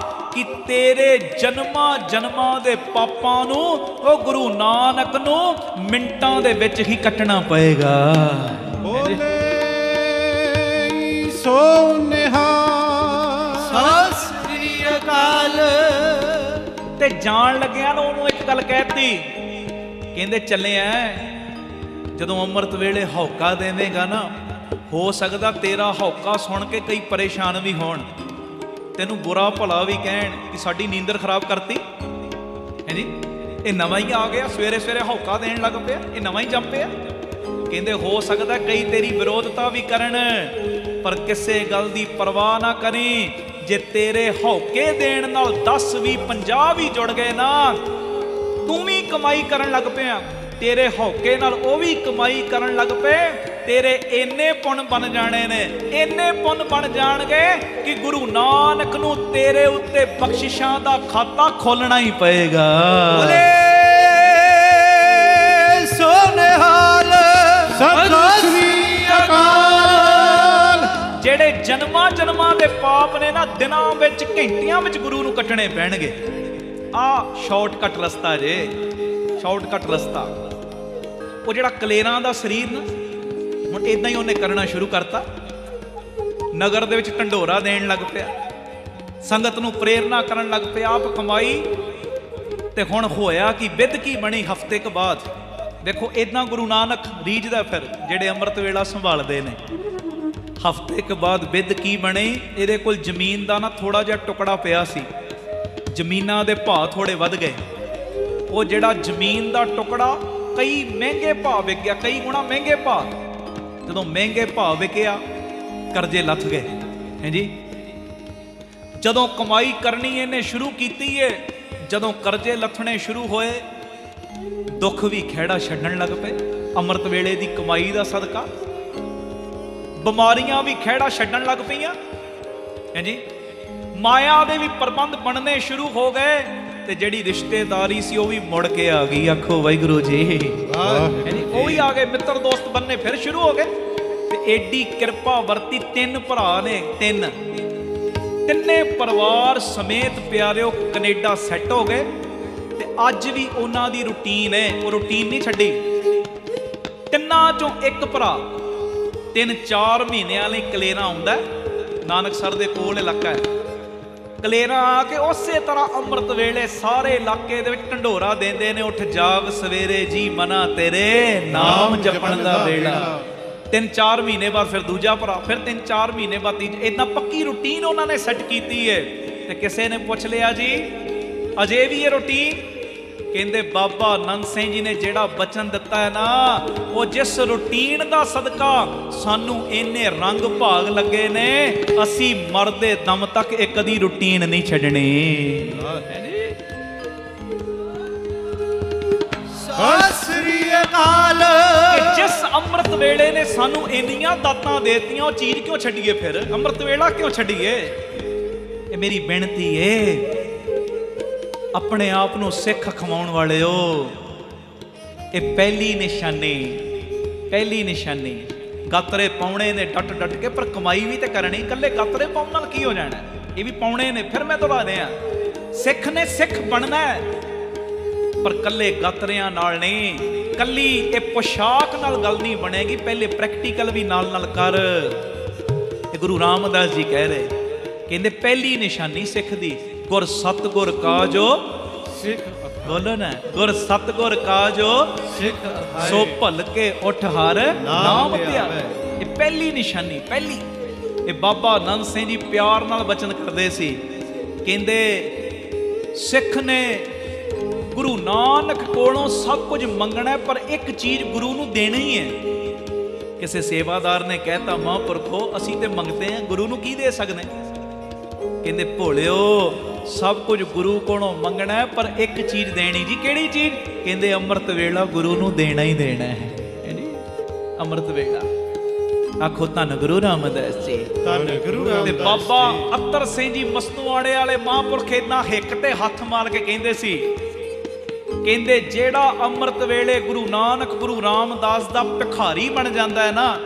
ਕਿ ਤੇਰੇ ਜਨਮਾਂ ਜਨਮਾਂ ਦੇ ਪਾਪਾਂ ਨੂੰ ਉਹ ਗੁਰੂ ਨਾਨਕ ਨੂੰ ਮਿੰਟਾਂ ਦੇ ਵਿੱਚ ਹੀ ਕੱਟਣਾ ਪਏਗਾ। ਬੋਲੇ ਸੋ ਨਿਹਾਲ, ਸਤਿ ਸ੍ਰੀ ਅਕਾਲ। ਤੇ ਜਾਣ ਲੱਗਿਆ ਨਾ ਉਹਨੂੰ ਇੱਕ ਗੱਲ ਕਹਿਤੀ। ਕਹਿੰਦੇ ਚੱਲੇ ਆ, ਜਦੋਂ ਅੰਮ੍ਰਿਤ ਵੇਲੇ ਹੌਕਾ ਦੇਵੇਂਗਾ ਨਾ, ਹੋ ਸਕਦਾ ਤੇਰਾ ਹੌਕਾ ਸੁਣ ਕੇ ਕਈ ਪਰੇਸ਼ਾਨ ਵੀ ਹੋਣ, ਤੈਨੂੰ ਬੁਰਾ ਭਲਾ ਵੀ ਕਹਿਣ ਕਿ ਸਾਡੀ ਨੀਂਦਰ ਖਰਾਬ ਕਰਤੀ ਹੈ ਜੀ। ਇਹ ਨਵਾਂ ਹੀ ਆ ਗਿਆ, ਸਵੇਰੇ ਸਵੇਰੇ ਹੌਕਾ ਦੇਣ ਲੱਗ ਪਿਆ, ਇਹ ਨਵਾਂ ਹੀ ਜੰਮ ਪਿਆ। ਕਹਿੰਦੇ ਹੋ ਸਕਦਾ ਕਈ ਤੇਰੀ ਵਿਰੋਧਤਾ ਵੀ ਕਰਨ, ਪਰ ਕਿਸੇ ਗੱਲ ਦੀ ਪਰਵਾਹ ਨਾ ਕਰੀ। ਜੇ ਤੇਰੇ ਹੌਕੇ ਦੇਣ ਨਾਲ 10 20 50 ਵੀ ਜੁੜ ਗਏ ਨਾ, ਤੂੰ ਵੀ ਕਮਾਈ ਕਰਨ ਲੱਗ ਪਿਆ, ਤੇਰੇ ਹੌਕੇ ਨਾਲ ਉਹ ਵੀ ਕਮਾਈ ਕਰਨ ਲੱਗ ਪਏ, ਤੇਰੇ ਇੰਨੇ ਪੁੰਨ ਬਣ ਜਾਣੇ ਨੇ, ਇੰਨੇ ਪੁੰਨ ਬਣ ਜਾਣਗੇ ਕਿ ਗੁਰੂ ਨਾਨਕ ਨੂੰ ਤੇਰੇ ਉੱਤੇ ਬਖਸ਼ਿਸ਼ਾਂ ਦਾ ਖਾਤਾ ਖੋਲਣਾ ਹੀ ਪਏਗਾ। ਬੋਲੇ ਸੋ ਨਿਹਾਲ ਸਤਿ ਸ੍ਰੀ ਅਕਾਲ। ਜਿਹੜੇ ਜਨਮਾਂ ਜਨਮਾਂ ਦੇ ਪਾਪ ਨੇ ਨਾ, ਦਿਨਾਂ ਵਿੱਚ ਘੰਟਿਆਂ ਵਿੱਚ ਗੁਰੂ ਨੂੰ ਕੱਟਣੇ ਪੈਣਗੇ। ਆਹ ਸ਼ਾਰਟਕਟ ਰਸਤਾ ਜੇ, ਸ਼ਾਰਟਕਟ ਰਸਤਾ। ਉਹ ਜਿਹੜਾ ਕਲੇਰਾਂ ਦਾ ਸਰੀਰ ਨਾ, ਹੁਣ ਇਦਾਂ ਹੀ ਉਹਨੇ ਕਰਨਾ ਸ਼ੁਰੂ ਕਰਤਾ। ਨਗਰ ਦੇ ਵਿੱਚ ਢੰਡੋਰਾ ਦੇਣ ਲੱਗ ਪਿਆ, ਸੰਗਤ ਨੂੰ ਪ੍ਰੇਰਨਾ ਕਰਨ ਲੱਗ ਪਿਆ, ਆਪ ਕਮਾਈ। ਤੇ ਹੁਣ ਹੋਇਆ ਕਿ ਵਿਧ ਕੀ ਬਣੀ ਹਫ਼ਤੇ ਕੁ ਬਾਅਦ। ਦੇਖੋ ਇਦਾਂ ਗੁਰੂ ਨਾਨਕ ਰੀਝਦਾ ਫਿਰ ਜਿਹੜੇ ਅੰਮ੍ਰਿਤ ਵੇਲਾ ਸੰਭਾਲਦੇ ਨੇ। ਹਫ਼ਤੇ ਕੁ ਬਾਅਦ ਵਿਧ ਕੀ ਬਣੀ, ਇਹਦੇ ਕੋਲ ਜ਼ਮੀਨ ਦਾ ਨਾ ਥੋੜਾ ਜਿਹਾ ਟੁਕੜਾ ਪਿਆ ਸੀ, ਜ਼ਮੀਨਾਂ ਦੇ ਭਾਅ ਥੋੜੇ ਵੱਧ ਗਏ। ਉਹ ਜਿਹੜਾ ਜ਼ਮੀਨ ਦਾ ਟੁਕੜਾ ਕਈ ਮਹਿੰਗੇ ਭਾਅ ਵਿਕ ਗਿਆ, ਕਈ ਗੁਣਾ ਮਹਿੰਗੇ ਭਾਅ। ਜਦੋਂ ਮਹਿੰਗੇ ਭਾਅ ਵਿਕਿਆ, ਕਰਜ਼ੇ ਲੱਥ ਗਏ। ਹਾਂਜੀ, ਜਦੋਂ ਕਮਾਈ ਕਰਨੀ ਇਹਨੇ ਸ਼ੁਰੂ ਕੀਤੀ ਏ, ਜਦੋਂ ਕਰਜ਼ੇ ਲੱਥਣੇ ਸ਼ੁਰੂ ਹੋਏ, ਦੁੱਖ ਵੀ ਖਹਿੜਾ ਛੱਡਣ ਲੱਗ ਪਏ ਅੰਮ੍ਰਿਤ ਵੇਲੇ ਦੀ ਕਮਾਈ ਦਾ ਸਦਕਾ। ਬਿਮਾਰੀਆਂ ਵੀ ਖਹਿੜਾ ਛੱਡਣ ਲੱਗ ਪਈਆਂ। ਹਾਂਜੀ, ਮਾਇਆ ਦੇ ਵੀ ਪ੍ਰਬੰਧ ਬਣਨੇ ਸ਼ੁਰੂ ਹੋ ਗਏ, ਤੇ ਜਿਹੜੀ ਰਿਸ਼ਤੇਦਾਰੀ ਸੀ ਉਹ ਵੀ ਮੁੜ ਕੇ ਆ ਗਈ। ਆਖੋ ਵਾਹਿਗੁਰੂ ਜੀ। ਹਾਂਜੀ, ਉਹ ਵੀ ਆ ਗਏ, ਮਿੱਤਰ ਦੋਸਤ ਬਣਨੇ ਫਿਰ ਸ਼ੁਰੂ ਹੋ ਗਏ। ਤੇ ਏਡੀ ਕਿਰਪਾ ਵਰਤੀ, 3 ਭਰਾ ਨੇ, ਤਿੰਨੇ ਪਰਿਵਾਰ ਸਮੇਤ ਪਿਆਰਿਓ ਕੈਨੇਡਾ ਸੈੱਟ ਹੋ ਗਏ। ਤੇ ਅੱਜ ਵੀ ਉਹਨਾਂ ਦੀ ਰੂਟੀਨ ਹੈ, ਉਹ ਰੂਟੀਨ ਨਹੀਂ ਛੱਡੀ। ਤਿੰਨਾਂ ਚੋਂ ਇੱਕ ਭਰਾ 3-4 ਮਹੀਨਿਆਂ ਲਈ ਕਲੇਰਾ ਆਉਂਦਾ, ਨਾਨਕਸਰ ਦੇ ਕੋਲ ਇਲਾਕਾ ਹੈ। ਕਲੇਰਾ ਆ ਕੇ ਉਸੇ ਤਰ੍ਹਾਂ ਅੰਮ੍ਰਿਤ ਵੇਲੇ ਸਾਰੇ ਇਲਾਕੇ ਦੇ ਵਿੱਚ ਢੰਡੋਰਾ ਦਿੰਦੇ ਨੇ, ਉੱਠ ਜਾਗ ਸਵੇਰੇ ਜੀ ਮਨਾ ਤੇਰੇ ਨਾਮ ਜਪਣ ਦਾ ਵੇਲਾ। 3-4 ਮਹੀਨੇ ਬਾਅਦ ਫਿਰ ਦੂਜਾ ਭਰਾ, ਫਿਰ 3-4 ਮਹੀਨੇ ਬਾਅਦ ਤੀਜਾ। ਇਦਾਂ ਪੱਕੀ ਰੂਟੀਨ ਉਹਨਾਂ ਨੇ ਸੈੱਟ ਕੀਤੀ ਹੈ। ਤੇ ਕਿਸੇ ਨੇ ਪੁੱਛ ਲਿਆ ਜੀ ਅਜੇ ਵੀ ਇਹ ਰੂਟੀਨ? ਕਹਿੰਦੇ ਬਾਬਾ ਆਨੰਦ ਸਿੰਘ ਜੀ ਨੇ ਜਿਹੜਾ ਬਚਨ ਦਿੱਤਾ ਹੈ ਨਾ, ਉਹ ਜਿਸ ਰੂਟੀਨ ਦਾ ਸਦਕਾ ਸਾਨੂੰ ਇੰਨੇ ਰੰਗ ਭਾਗ ਲੱਗੇ ਨੇ, ਅਸੀਂ ਮਰਦੇ ਦਮ ਤੱਕ ਇੱਕ ਦੀ ਰੂਟੀਨ ਨਹੀਂ ਛੱਡਣੀ। ਸਤਿ ਸ੍ਰੀ ਅਕਾਲ। ਜਿਸ ਅੰਮ੍ਰਿਤ ਵੇਲੇ ਨੇ ਸਾਨੂੰ ਇੰਨੀਆਂ ਦਾਤਾਂ ਦੇਤੀਆਂ, ਉਹ ਚੀਜ਼ ਕਿਉਂ ਛੱਡੀਏ? ਫਿਰ ਅੰਮ੍ਰਿਤ ਵੇਲਾ ਕਿਉਂ ਛੱਡੀਏ? ਇਹ ਮੇਰੀ ਬੇਨਤੀ ਏ, ਆਪਣੇ ਆਪ ਨੂੰ ਸਿੱਖ ਖਵਾਉਣ ਵਾਲਿਓ, ਇਹ ਪਹਿਲੀ ਨਿਸ਼ਾਨੀ। ਗਾਤਰੇ ਪਾਉਣੇ ਨੇ ਡਟ ਡਟ ਕੇ, ਪਰ ਕਮਾਈ ਵੀ ਤੇ ਕਰਨੀ। ਇਕੱਲੇ ਗਾਤਰੇ ਪਾਉਣ ਨਾਲ ਕੀ ਹੋ ਜਾਣਾ? ਇਹ ਵੀ ਪਾਉਣੇ ਨੇ। ਫਿਰ ਮੈਂ ਦੁਹਰਾ ਦਿਆਂ, ਸਿੱਖ ਨੇ ਸਿੱਖ ਬਣਨਾ, ਪਰ ਕੱਲੇ ਗਾਤਰਿਆਂ ਨਾਲ ਨਹੀਂ, ਕੱਲੀ ਇਹ ਪੋਸ਼ਾਕ ਨਾਲ ਗੱਲ ਨਹੀਂ ਬਣੇਗੀ। ਪਹਿਲੇ ਪ੍ਰੈਕਟੀਕਲ ਵੀ ਨਾਲ ਕਰ। ਇਹ ਗੁਰੂ ਰਾਮਦਾਸ ਜੀ ਕਹਿ ਰਹੇ, ਕਹਿੰਦੇ ਪਹਿਲੀ ਨਿਸ਼ਾਨੀ ਸਿੱਖ ਦੀ, ਗੁਰ ਸਤਿਗੁਰ ਕਾਜੋ ਸਿੱਖ। ਬੋਲੋ ਨਾ, ਗੁਰ ਸਤਿਗੁਰ ਕਾਜੋ ਸਿੱਖ, ਸੋ ਭਲ ਕੇ ਉਠ ਹਰ ਨਾਮ ਧਿਆਵੇ। ਇਹ ਪਹਿਲੀ ਨਿਸ਼ਾਨੀ, ਪਹਿਲੀ। ਇਹ ਬਾਬਾ ਆਨੰਦ ਸਿੰਘ ਜੀ ਪਿਆਰ ਨਾਲ ਬਚਨ ਕਰਦੇ ਸੀ, ਕਹਿੰਦੇ ਸਿੱਖ ਨੇ ਗੁਰੂ ਨਾਨਕ ਕੋਲੋਂ ਸਭ ਕੁਝ ਮੰਗਣਾ, ਪਰ ਇੱਕ ਚੀਜ਼ ਗੁਰੂ ਨੂੰ ਦੇਣੀ ਹੈ। ਕਿਸੇ ਸੇਵਾਦਾਰ ਨੇ ਕਹਿਤਾ, ਮਹਾਂਪੁਰਖੋ ਅਸੀਂ ਤੇ ਮੰਗਦੇ ਹਾਂ, ਗੁਰੂ ਨੂੰ ਕੀ ਦੇ ਸਕਦੇ? ਕਹਿੰਦੇ ਭੋਲਿਓ, ਸਭ ਕੁਝ ਗੁਰੂ ਕੋਲੋਂ ਮੰਗਣਾ, ਪਰ ਇੱਕ ਚੀਜ਼ ਦੇਣੀ ਜੀ। ਕਿਹੜੀ ਚੀਜ਼? ਕਹਿੰਦੇ ਅੰਮ੍ਰਿਤ ਵੇਲਾ ਗੁਰੂ ਨੂੰ ਦੇਣਾ ਹੀ ਦੇਣਾ ਹੈ। ਅੰਮ੍ਰਿਤ ਵੇਲਾ। ਆਖੋ ਧੰਨ ਗੁਰੂ ਰਾਮਦਾਸ ਜੀ, ਧੰਨ ਗੁਰੂ ਰਾਮਦਾਸ ਜੀ। ਤੇ ਬਾਬਾ ਅਤਰ ਸਿੰਘ ਜੀ ਮਸਤੂਆਣੇ ਵਾਲੇ ਮਹਾਂਪੁਰਖ ਏਦਾਂ ਹਿੱਕ ਤੇ ਹੱਥ ਮਾਰ ਕੇ ਕਹਿੰਦੇ ਸੀ, ਕਹਿੰਦੇ ਜਿਹੜਾ ਅੰਮ੍ਰਿਤ ਵੇਲੇ ਗੁਰੂ ਨਾਨਕ ਗੁਰੂ ਰਾਮਦਾਸ ਦਾ ਭਿਖਾਰੀ ਬਣ ਜਾਂਦਾ ਹੈ ਨਾ,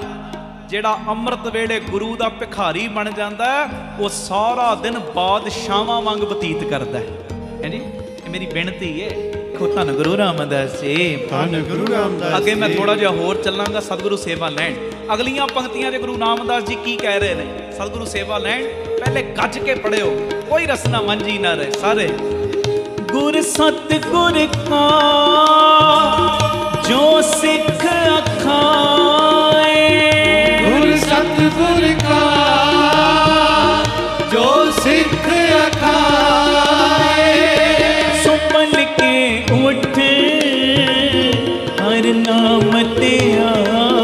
ਜਿਹੜਾ ਅੰਮ੍ਰਿਤ ਵੇਲੇ ਗੁਰੂ ਦਾ ਭਿਖਾਰੀ ਬਣ ਜਾਂਦਾ, ਉਹ ਸਾਰਾ ਦਿਨ ਬਾਦਸ਼ਾਹਾਂ ਵਾਂਗ ਬਤੀਤ ਕਰਦਾ ਹੈ। ਹਾਂਜੀ, ਇਹ ਮੇਰੀ ਬੇਨਤੀ ਹੈ। ਧੰਨ ਗੁਰੂ ਰਾਮਦਾਸ ਜੀ, ਧੰਨ ਗੁਰੂ ਰਾਮਦਾਸ। ਅੱਗੇ ਮੈਂ ਥੋੜਾ ਜਿਹਾ ਹੋਰ ਚੱਲਾਂਗਾ, ਸਤਿਗੁਰੂ ਸੇਵਾ ਲੈਣ। ਅਗਲੀਆਂ ਪੰਕਤੀਆਂ 'ਚ ਗੁਰੂ ਰਾਮਦਾਸ ਜੀ ਕੀ ਕਹਿ ਰਹੇ ਨੇ? ਸਤਿਗੁਰੂ ਸੇਵਾ ਲੈਣ, ਪਹਿਲੇ ਗੱਜ ਕੇ ਪੜਿਓ, ਕੋਈ ਰਸਨਾ ਮੰਝੀ ਨਾ ਰਹੇ ਸਾਰੇ। ਗੁਰ ਸਤਿਗੁਰ ਕਾ ਜੋ ਸਿੱਖ ਅਖਾਏ, ਗੁਰ ਸਤਿਗੁਰ ਕਾ ਜੋ ਸਿੱਖ ਅਖਾਏ, ਸੋ ਪਲ ਕੇ ਉਠ ਹਰ ਨਾਮ ਧਿਆਏ।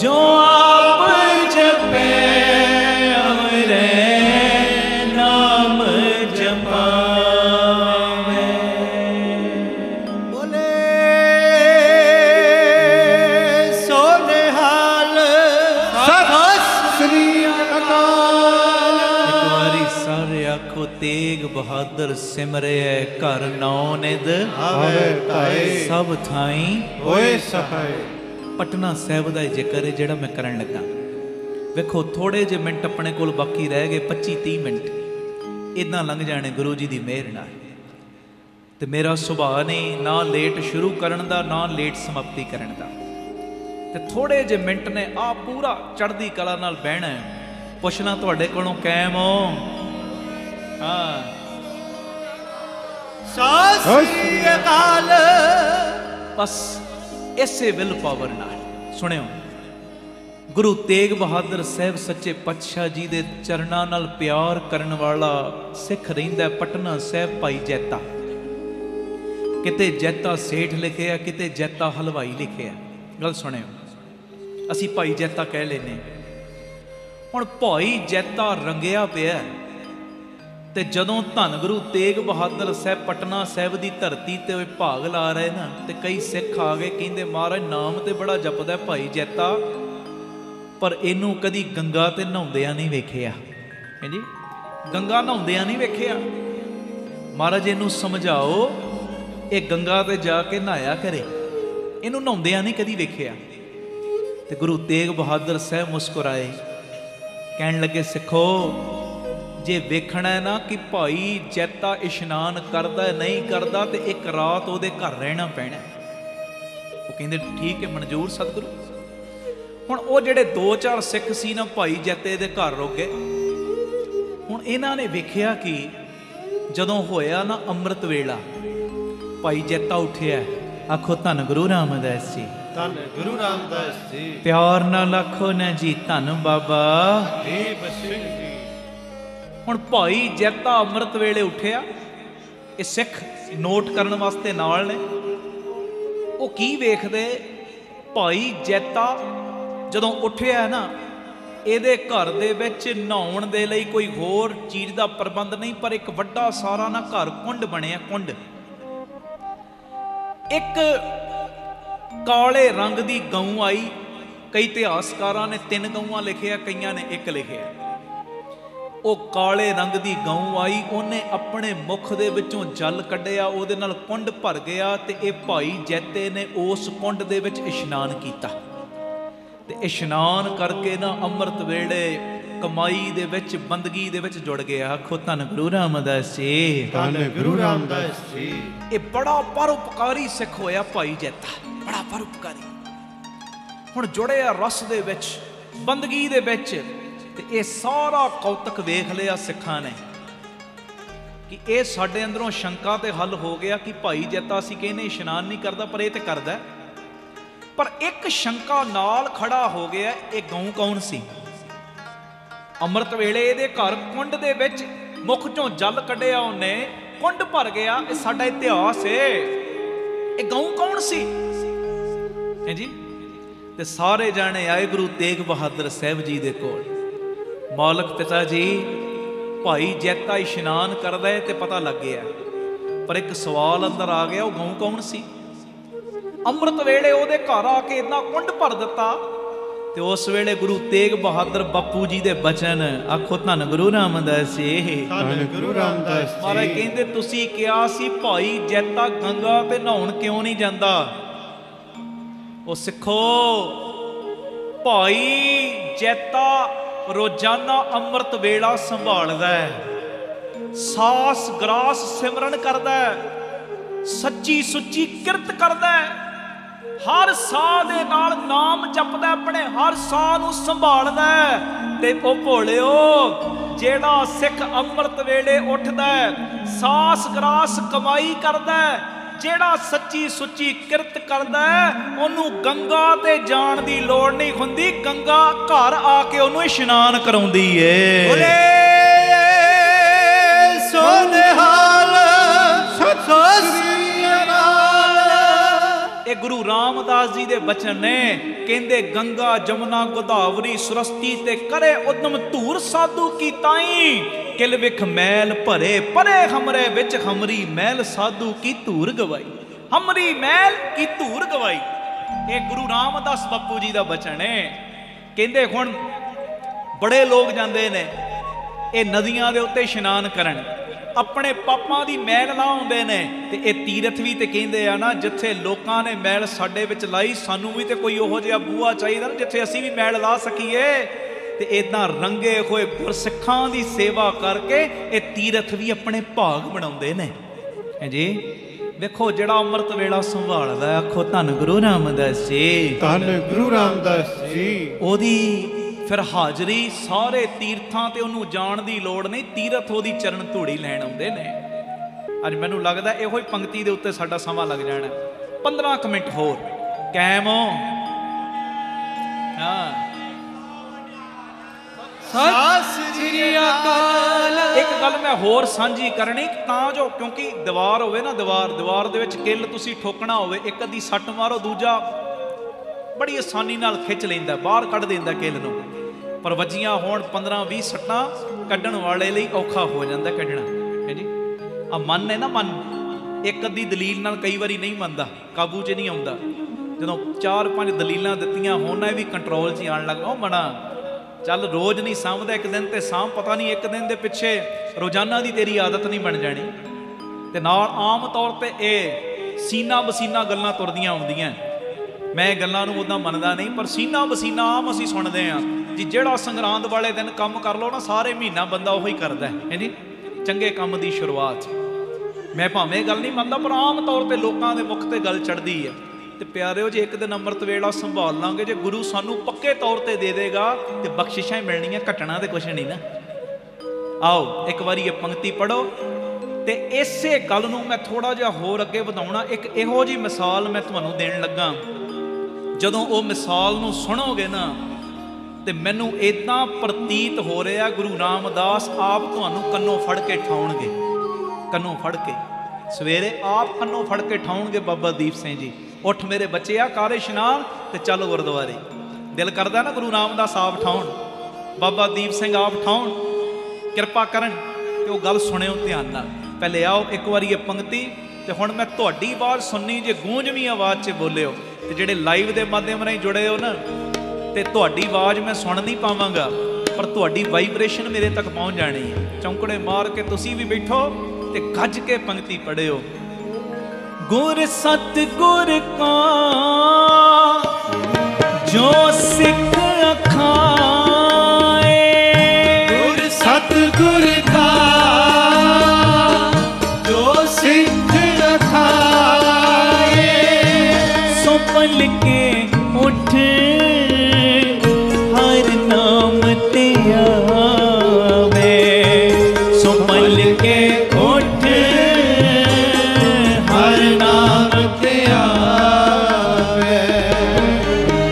जो आप जपे अमरे नाम जपावे। बोले सो निहाल सत श्री अकाल। एक बारी सारे आखो तेग बहादुर सिमरे घर नौ निध आवे काए सब थाई होए सहाय। पटना साहिब का जिक्र है ਜਿਹੜਾ ਮੈਂ ਕਰਨ ਲੱਗਾ। ਵੇਖੋ ਥੋੜੇ ਜਿਹੇ ਮਿੰਟ ਆਪਣੇ ਕੋਲ ਬਾਕੀ ਰਹਿ ਗਏ, 25-30 ਮਿੰਟ ਇਦਾਂ ਲੰਘ ਜਾਣੇ ਗੁਰੂ ਜੀ ਦੀ ਮਿਹਰ ਨਾਲ। ਤੇ ਮੇਰਾ ਸੁਭਾਅ ਨਹੀਂ ਨਾ ਲੇਟ ਸ਼ੁਰੂ ਕਰਨ ਦਾ ਨਾ ਲੇਟ ਸਮਾਪਤੀ ਕਰਨ ਦਾ। ਤੇ ਥੋੜੇ ਜਿਹੇ ਮਿੰਟ ਨੇ ਆ ਪੂਰਾ ਚੜ੍ਹਦੀ ਕਲਾ ਨਾਲ ਬਹਿਣਾ ਹੈ। ਪੁੱਛਣਾ ਤੁਹਾਡੇ ਕੋਲੋਂ ਕਾਇਮ ਹੋ? ਹਾਂ ਸਤਿ ਸ੍ਰੀ ਅਕਾਲ। ਬਸ ਇਸੇ ਵਿਲ ਪਾਵਰ ਨਾਲ ਸੁਣਿਓ। ਗੁਰੂ ਤੇਗ ਬਹਾਦਰ ਸਾਹਿਬ ਸੱਚੇ ਪਾਤਸ਼ਾਹ ਜੀ ਦੇ ਚਰਨਾਂ ਨਾਲ ਪਿਆਰ ਕਰਨ ਵਾਲਾ ਸਿੱਖ ਰਹਿੰਦਾ ਪਟਨਾ ਸਾਹਿਬ ਭਾਈ ਜੈਤਾ। ਕਿਤੇ ਜੈਤਾ ਸੇਠ ਲਿਖਿਆ, ਕਿਤੇ ਜੈਤਾ ਹਲਵਾਈ ਲਿਖਿਆ। ਗੱਲ ਸੁਣਿਓ, ਅਸੀਂ ਭਾਈ ਜੈਤਾ ਕਹਿ ਲੈਨੇ। ਹੁਣ ਭਾਈ ਜੈਤਾ ਰੰਗਿਆ ਪਿਆ। ਤੇ ਜਦੋਂ ਧੰਨ ਗੁਰੂ ਤੇਗ ਬਹਾਦਰ ਸਾਹਿਬ ਪਟਨਾ ਸਾਹਿਬ ਦੀ ਧਰਤੀ ਤੇ ਭਾਗ ਲਾ ਰਹੇ ਨਾ, ਤੇ ਕਈ ਸਿੱਖ ਆ ਗਏ ਕਹਿੰਦੇ ਮਹਾਰਾਜ ਨਾਮ ਤੇ ਬੜਾ ਜਪਦਾ ਭਾਈ ਜੈਤਾ, ਪਰ ਇਹਨੂੰ ਕਦੀ ਗੰਗਾ ਤੇ ਨਹਾਉਂਦਿਆਂ ਨਹੀਂ ਵੇਖਿਆ। ਹਾਂਜੀ, ਗੰਗਾ ਨਹਾਉਂਦਿਆਂ ਨਹੀਂ ਵੇਖਿਆ। ਮਹਾਰਾਜ ਇਹਨੂੰ ਸਮਝਾਓ, ਇਹ ਗੰਗਾ ਤੇ ਜਾ ਕੇ ਨਹਾਇਆ ਕਰੇ, ਇਹਨੂੰ ਨਹਾਉਂਦਿਆਂ ਨਹੀਂ ਕਦੀ ਵੇਖਿਆ। ਤੇ ਗੁਰੂ ਤੇਗ ਬਹਾਦਰ ਸਾਹਿਬ ਮੁਸਕਰਾਏ, ਕਹਿਣ ਲੱਗੇ ਸਿੱਖੋ ਜੇ ਵੇਖਣਾ ਹੈ ਨਾ ਕਿ ਭਾਈ ਜੈਤਾ ਇਸ਼ਨਾਨ ਕਰਦਾ ਨਹੀਂ ਕਰਦਾ, ਤੇ ਇੱਕ ਰਾਤ ਉਹਦੇ ਘਰ ਰਹਿਣਾ ਪੈਣਾ। ਉਹ ਕਹਿੰਦੇ ਠੀਕ ਹੈ ਮਨਜ਼ੂਰ ਸਤਿਗੁਰੂ। ਹੁਣ ਉਹ ਜਿਹੜੇ 2-4 ਸਿੱਖ ਸੀ ਨਾ ਭਾਈ ਜੈਤੇ ਦੇ ਘਰ ਰੁਕ ਗਏ। ਹੁਣ ਇਹਨਾਂ ਨੇ ਵੇਖਿਆ ਕਿ ਜਦੋਂ ਹੋਇਆ ਨਾ ਅੰਮ੍ਰਿਤ ਵੇਲਾ, ਭਾਈ ਜੈਤਾ ਉੱਠਿਆ। ਆਖੋ ਧੰਨ ਗੁਰੂ ਰਾਮਦਾਸ ਜੀ, ਧੰਨ ਗੁਰੂ ਰਾਮਦਾਸ ਜੀ। ਪਿਆਰ ਨਾਲ ਆਖੋ ਨਾ ਜੀ ਧੰਨ ਬਾਬਾ ਦੀਪ ਸਿੰਘ ਜੀ। ਹੁਣ ਭਾਈ ਜੈਤਾ ਅੰਮ੍ਰਿਤ ਵੇਲੇ ਉੱਠਿਆ। ਇਹ ਸਿੱਖ ਨੋਟ ਕਰਨ ਵਾਸਤੇ ਨਾਲ ਨੇ। ਉਹ ਕੀ ਵੇਖਦੇ, ਭਾਈ ਜੈਤਾ ਜਦੋਂ ਉੱਠਿਆ ਨਾ, ਇਹਦੇ ਘਰ ਦੇ ਵਿੱਚ ਨਹਾਉਣ ਦੇ ਲਈ ਕੋਈ ਹੋਰ ਚੀਜ਼ ਦਾ ਪ੍ਰਬੰਧ ਨਹੀਂ, ਪਰ ਇੱਕ ਵੱਡਾ ਸਾਰਾ ਨਾ ਘਰ ਕੁੰਡ ਬਣਿਆ। ਕੁੰਡ ਇੱਕ ਕਾਲੇ ਰੰਗ ਦੀ ਗਊ ਆਈ। ਕਈ ਇਤਿਹਾਸਕਾਰਾਂ ਨੇ 3 ਗਊਆਂ ਲਿਖਿਆ, ਕਈਆਂ ਨੇ 1 ਲਿਖਿਆ। ਉਹ ਕਾਲੇ ਰੰਗ ਦੀ ਗਊ ਆਈ, ਉਹਨੇ ਆਪਣੇ ਮੁਖ ਦੇ ਵਿੱਚੋਂ ਜਲ ਕੱਢਿਆ, ਉਹਦੇ ਨਾਲ ਕੁੰਡ ਭਰ ਗਿਆ। ਤੇ ਇਹ ਭਾਈ ਜੈਤੇ ਨੇ ਉਸ ਕੁੰਡ ਦੇ ਵਿੱਚ ਇਸ਼ਨਾਨ ਕੀਤਾ। ਤੇ ਇਸ਼ਨਾਨ ਕਰਕੇ ਨਾ ਅੰਮ੍ਰਿਤ ਵੇਲੇ ਕਮਾਈ ਦੇ ਵਿੱਚ, ਬੰਦਗੀ ਦੇ ਵਿੱਚ ਜੁੜ ਗਿਆ। ਆਖੋ ਧੰਨ ਗੁਰੂ ਰਾਮਦਾਸ ਜੀ, ਧੰਨ ਗੁਰੂ ਰਾਮਦਾਸ ਜੀ। ਇਹ ਬੜਾ ਪਰਉਪਕਾਰੀ ਸਿੱਖ ਹੋਇਆ ਭਾਈ ਜੈਤਾ, ਬੜਾ ਪਰਉਪਕਾਰੀ। ਹੁਣ ਜੁੜਿਆ ਰਸ ਦੇ ਵਿੱਚ, ਬੰਦਗੀ ਦੇ ਵਿੱਚ। ਤੇ ਇਹ ਸਾਰਾ ਕੌਤਕ ਵੇਖ ਲਿਆ ਸਿੱਖਾਂ ਨੇ ਕਿ ਇਹ ਸਾਡੇ ਅੰਦਰੋਂ ਸ਼ੰਕਾ ਤੇ ਹੱਲ ਹੋ ਗਿਆ ਕਿ ਭਾਈ ਜੈਤਾ ਅਸੀਂ ਕਹਿੰਦੇ ਇਸ਼ਨਾਨ ਨਹੀਂ ਕਰਦਾ, ਪਰ ਇਹ ਤੇ ਕਰਦਾ। ਪਰ ਇੱਕ ਸ਼ੰਕਾ ਨਾਲ ਖੜਾ ਹੋ ਗਿਆ, ਇਹ ਗਊ ਕੌਣ ਸੀ? ਅੰਮ੍ਰਿਤ ਵੇਲੇ ਇਹਦੇ ਘਰ ਕੁੰਡ ਦੇ ਵਿੱਚ ਮੁਖ ਚੋਂ ਜਲ ਕੱਢਿਆ, ਉਹਨੇ ਕੁੰਡ ਭਰ ਗਿਆ। ਇਹ ਸਾਡਾ ਇਤਿਹਾਸ ਏ। ਇਹ ਗਊ ਕੌਣ ਸੀ? ਹੈ ਜੀ। ਤੇ ਸਾਰੇ ਜਾਣੇ ਆਏ ਗੁਰੂ ਤੇਗ ਬਹਾਦਰ ਸਾਹਿਬ ਜੀ ਦੇ ਕੋਲ। ਮੌਲਕ ਪਿਤਾ ਜੀ, ਭਾਈ ਜੈਤਾ ਇਸ਼ਨਾਨ ਕਰਦਾ ਹੈ ਤੇ ਪਤਾ ਲੱਗ ਗਿਆ, ਪਰ ਇੱਕ ਸਵਾਲ ਅੰਦਰ ਆ ਗਿਆ, ਉਹ ਗਊ ਕੌਣ ਸੀ? ਅੰਮ੍ਰਿਤ ਵੇਲੇ ਉਹਦੇ ਘਰ ਆ ਕੇ ਇੰਨਾ ਕੁੰਡ ਭਰ ਦਿੱਤਾ। ਤੇ ਉਸ ਵੇਲੇ ਗੁਰੂ ਤੇਗ ਬਹਾਦਰ ਬਾਪੂ ਜੀ ਦੇ ਬਚਨ, ਆਖੋ ਧੰਨ ਗੁਰੂ ਰਾਮਦਾਸ ਜੀ, ਧੰਨ ਗੁਰੂ ਰਾਮਦਾਸ ਜੀ। ਮਹਾਰਾਜ ਕਹਿੰਦੇ ਤੁਸੀਂ ਕਿਹਾ ਸੀ ਭਾਈ ਜੈਤਾ ਗੰਗਾ ਤੇ ਨਹਾਉਣ ਕਿਉਂ ਨਹੀਂ ਜਾਂਦਾ? ਉਹ ਸਿੱਖੋ, ਭਾਈ ਜੈਤਾ ਰੋਜ਼ਾਨਾ ਅੰਮ੍ਰਿਤ ਵੇਲਾ ਸੰਭਾਲਦਾ ਹੈ, ਸਾਸ ਗਰਾਸ ਸਿਮਰਨ ਕਰਦਾ ਹੈ, ਸੱਚੀ ਸੁੱਚੀ ਕਿਰਤ ਕਰਦਾ ਹੈ, ਹਰ ਸਾਹ ਦੇ ਨਾਲ ਨਾਮ ਜਪਦਾ, ਆਪਣੇ ਹਰ ਸਾਹ ਨੂੰ ਸੰਭਾਲਦਾ ਹੈ। ਤੇ ਉਹ ਭੋਲਿਓ, ਜਿਹੜਾ ਸਿੱਖ ਅੰਮ੍ਰਿਤ ਵੇਲੇ ਉੱਠਦਾ ਹੈ, ਸਾਸ ਗਰਾਸ ਕਮਾਈ ਕਰਦਾ ਹੈ, ਜਿਹੜਾ ਸੱਚੀ ਸੁੱਚੀ ਕਿਰਤ ਕਰਦਾ ਹੈ, ਉਹਨੂੰ ਗੰਗਾ ਤੇ ਜਾਣ ਦੀ ਲੋੜ ਨਹੀਂ ਹੁੰਦੀ, ਗੰਗਾ ਘਰ ਆ ਕੇ ਉਹਨੂੰ ਇਸ਼ਨਾਨ ਕਰਾਉਂਦੀ ਏ। ਬੋਲੇ ਸੋ ਨਿਹਾਲ ਸਤਿ ਸ੍ਰੀ ਅਕਾਲ। ਇਹ गुरु रामदास जी दे बचन ने, कहंदे गंगा जमुना गोदावरी सुरस्ती ते करे उदम धूर साधु की ताई, किल विख मैल भरे परे हमरे विच हमरी मैल साधु की धूर गवाई। हमरी मैल की धूर गवाई। ये गुरु रामदास बापू जी का बचन है। कहंदे हुण बड़े लोग जांदे ने ये नदियां दे उत्ते इशनान करन, अपने पापां दी मैल ला आउंदे ने, ते ये तीरथ भी ते कहंदे आ ना, जिथे लोकां ने मैल साडे विच लाई, सानू भी ते कोई ओहो जिहा बूआ चाहिदा ना जिथे असीं भी मैल ला सकीए। ते इदां रंगे होए गुरसिखां दी सेवा करके ये तीरथ भी अपने भाग बनाउंदे ने। है जी, देखो जिहड़ा अमृत वेला संभालदा, आखो धन गुरु रामदास जी, धन गुरु रामदास जी। ओदी फिर हाजरी सारे तीर्थां ते उन्होंने जाण दी लोड़ नहीं, तीरथ ओदी चरण धूड़ी लैण आउंदे ने। अज मैनूं लगदा इहो ही पंक्ति दे उत्ते साडा समां लग जाना। 15 मिनट होर कायम हो। हाँ, सत श्री अकाल। एक गल मैं होर सांझी करनी तां जो, क्योंकि दीवार होवे ना, दीवार दे विच किल तुसीं ठोकना होवे, एक अद्धी सੱਟ मारो, दूजा बड़ी आसानी नाल खिच लैंदा, बाहर कढ दिंदा किल नूं। पर वजियां होण 15-20 सੱਟਾਂ कढण वाले लई औखा हो जांदा कढना। है जी, आ मन है ना, मन एक अद्धी दलील नाल कई वारी नहीं मनदा, काबू 'च नहीं आउंदा। जदों 4-5 दलीलां दित्तियां होण ना, भी कंट्रोल 'च आउण लग, ओ मना चल रोज़ नहीं साਂਭਦਾ, एक दिन ते साਂਭ, पता नहीं एक दिन दे पिछे रोज़ाना दी तेरी आदत नहीं बन जानी। ते नाल आम तौर ते ये सीना बसीना गल्लां तुरदियां आउंदियां। मैं गल्लां नूं उदां मनदा नहीं, पर सीना बसीना आम असीं सुणदे आ जी। जिहड़ा संगरांद वाले दिन काम कर लो ना, सारे महीना बंदा उही करदा है जी, चंगे काम दी शुरुआत। मैं भावें गल नहीं मनदा, पर आम तौर ते लोकां दे मुख ते गल चढ़दी है। ते प्यारिओ, जे एक दिन अमृत वेला संभाल लांगे, जे गुरु सानू पक्के तौर ते दे देगा, ते बख्शिशां ही मिलणियां, घटना ते कुछ नहीं ना। आओ एक बारी ये पंक्ति पढ़ो, ते इसे गल नूं मैं थोड़ा जिहा होर अगे वधाउणा। एक इहो जी मिसाल मैं तुहानूं देण लगा। जदों वो मिसाल नूं सुणोगे ना, ते मैनूं इदां प्रतीत हो रहा गुरु रामदास आप तुहानूं कन्नों फड़ के ठाउणगे, कन्नों फड़ के सवेरे आप कन्नों फड़ के ठाउणगे। बाबा दीप सिंह जी, उठ मेरे बच्चे आ, कर इशनान ते चल गुरुद्वारे। दिल करदा ना गुरु रामदास आप ठाउण, बाबा दीप सिंह आप ठाउण, किरपा करन। ते वो गल सुणिओ ध्यान नाल। पहले आओ एक बारी ये पंक्ति, ते हुण मैं तुहाडी आवाज़ सुननी, जे गूंजवी आवाज़ च बोलिओ। ते जिहड़े लाइव दे माध्यम राहीं जुड़े हो ना, ते तुहाडी आवाज़ मैं सुन नहीं पावांगा, पर तुहाडी वाइब्रेशन मेरे तक पहुँच जानी है। चौंकड़े मार के तुसीं भी बैठो ते गज के पंक्ति पढ़िओ। गुर सतगुर का जो सिख अखाए, गुर सतगुर का जो सिख अखाए, सो पल के उठ हर नाम ते आवे, सो पल के उठ हर नाम ते आवे।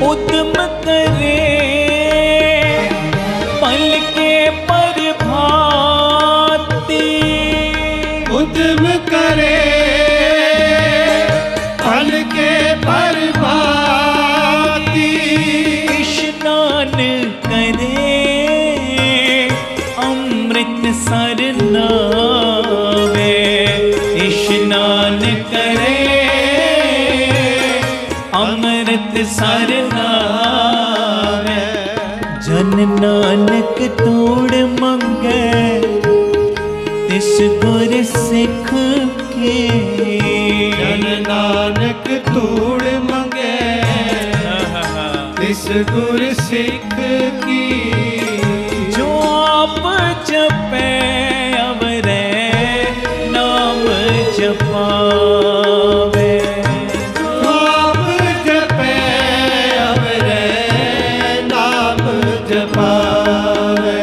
उद्यम करे पल के प्रभाती, उद्यम करे पल के प्रभाती, इशनान करे अमृत सर नावे, इशनान करे अमृत सर नावे। जन नानक तोड़ मंगे तिस गुर सिख के, जन नानक तूड़ मंगे तिस गुर सिख की, जो आप जपे अवरे नाम जपावे, आप जपे अवरे नाम जपावे।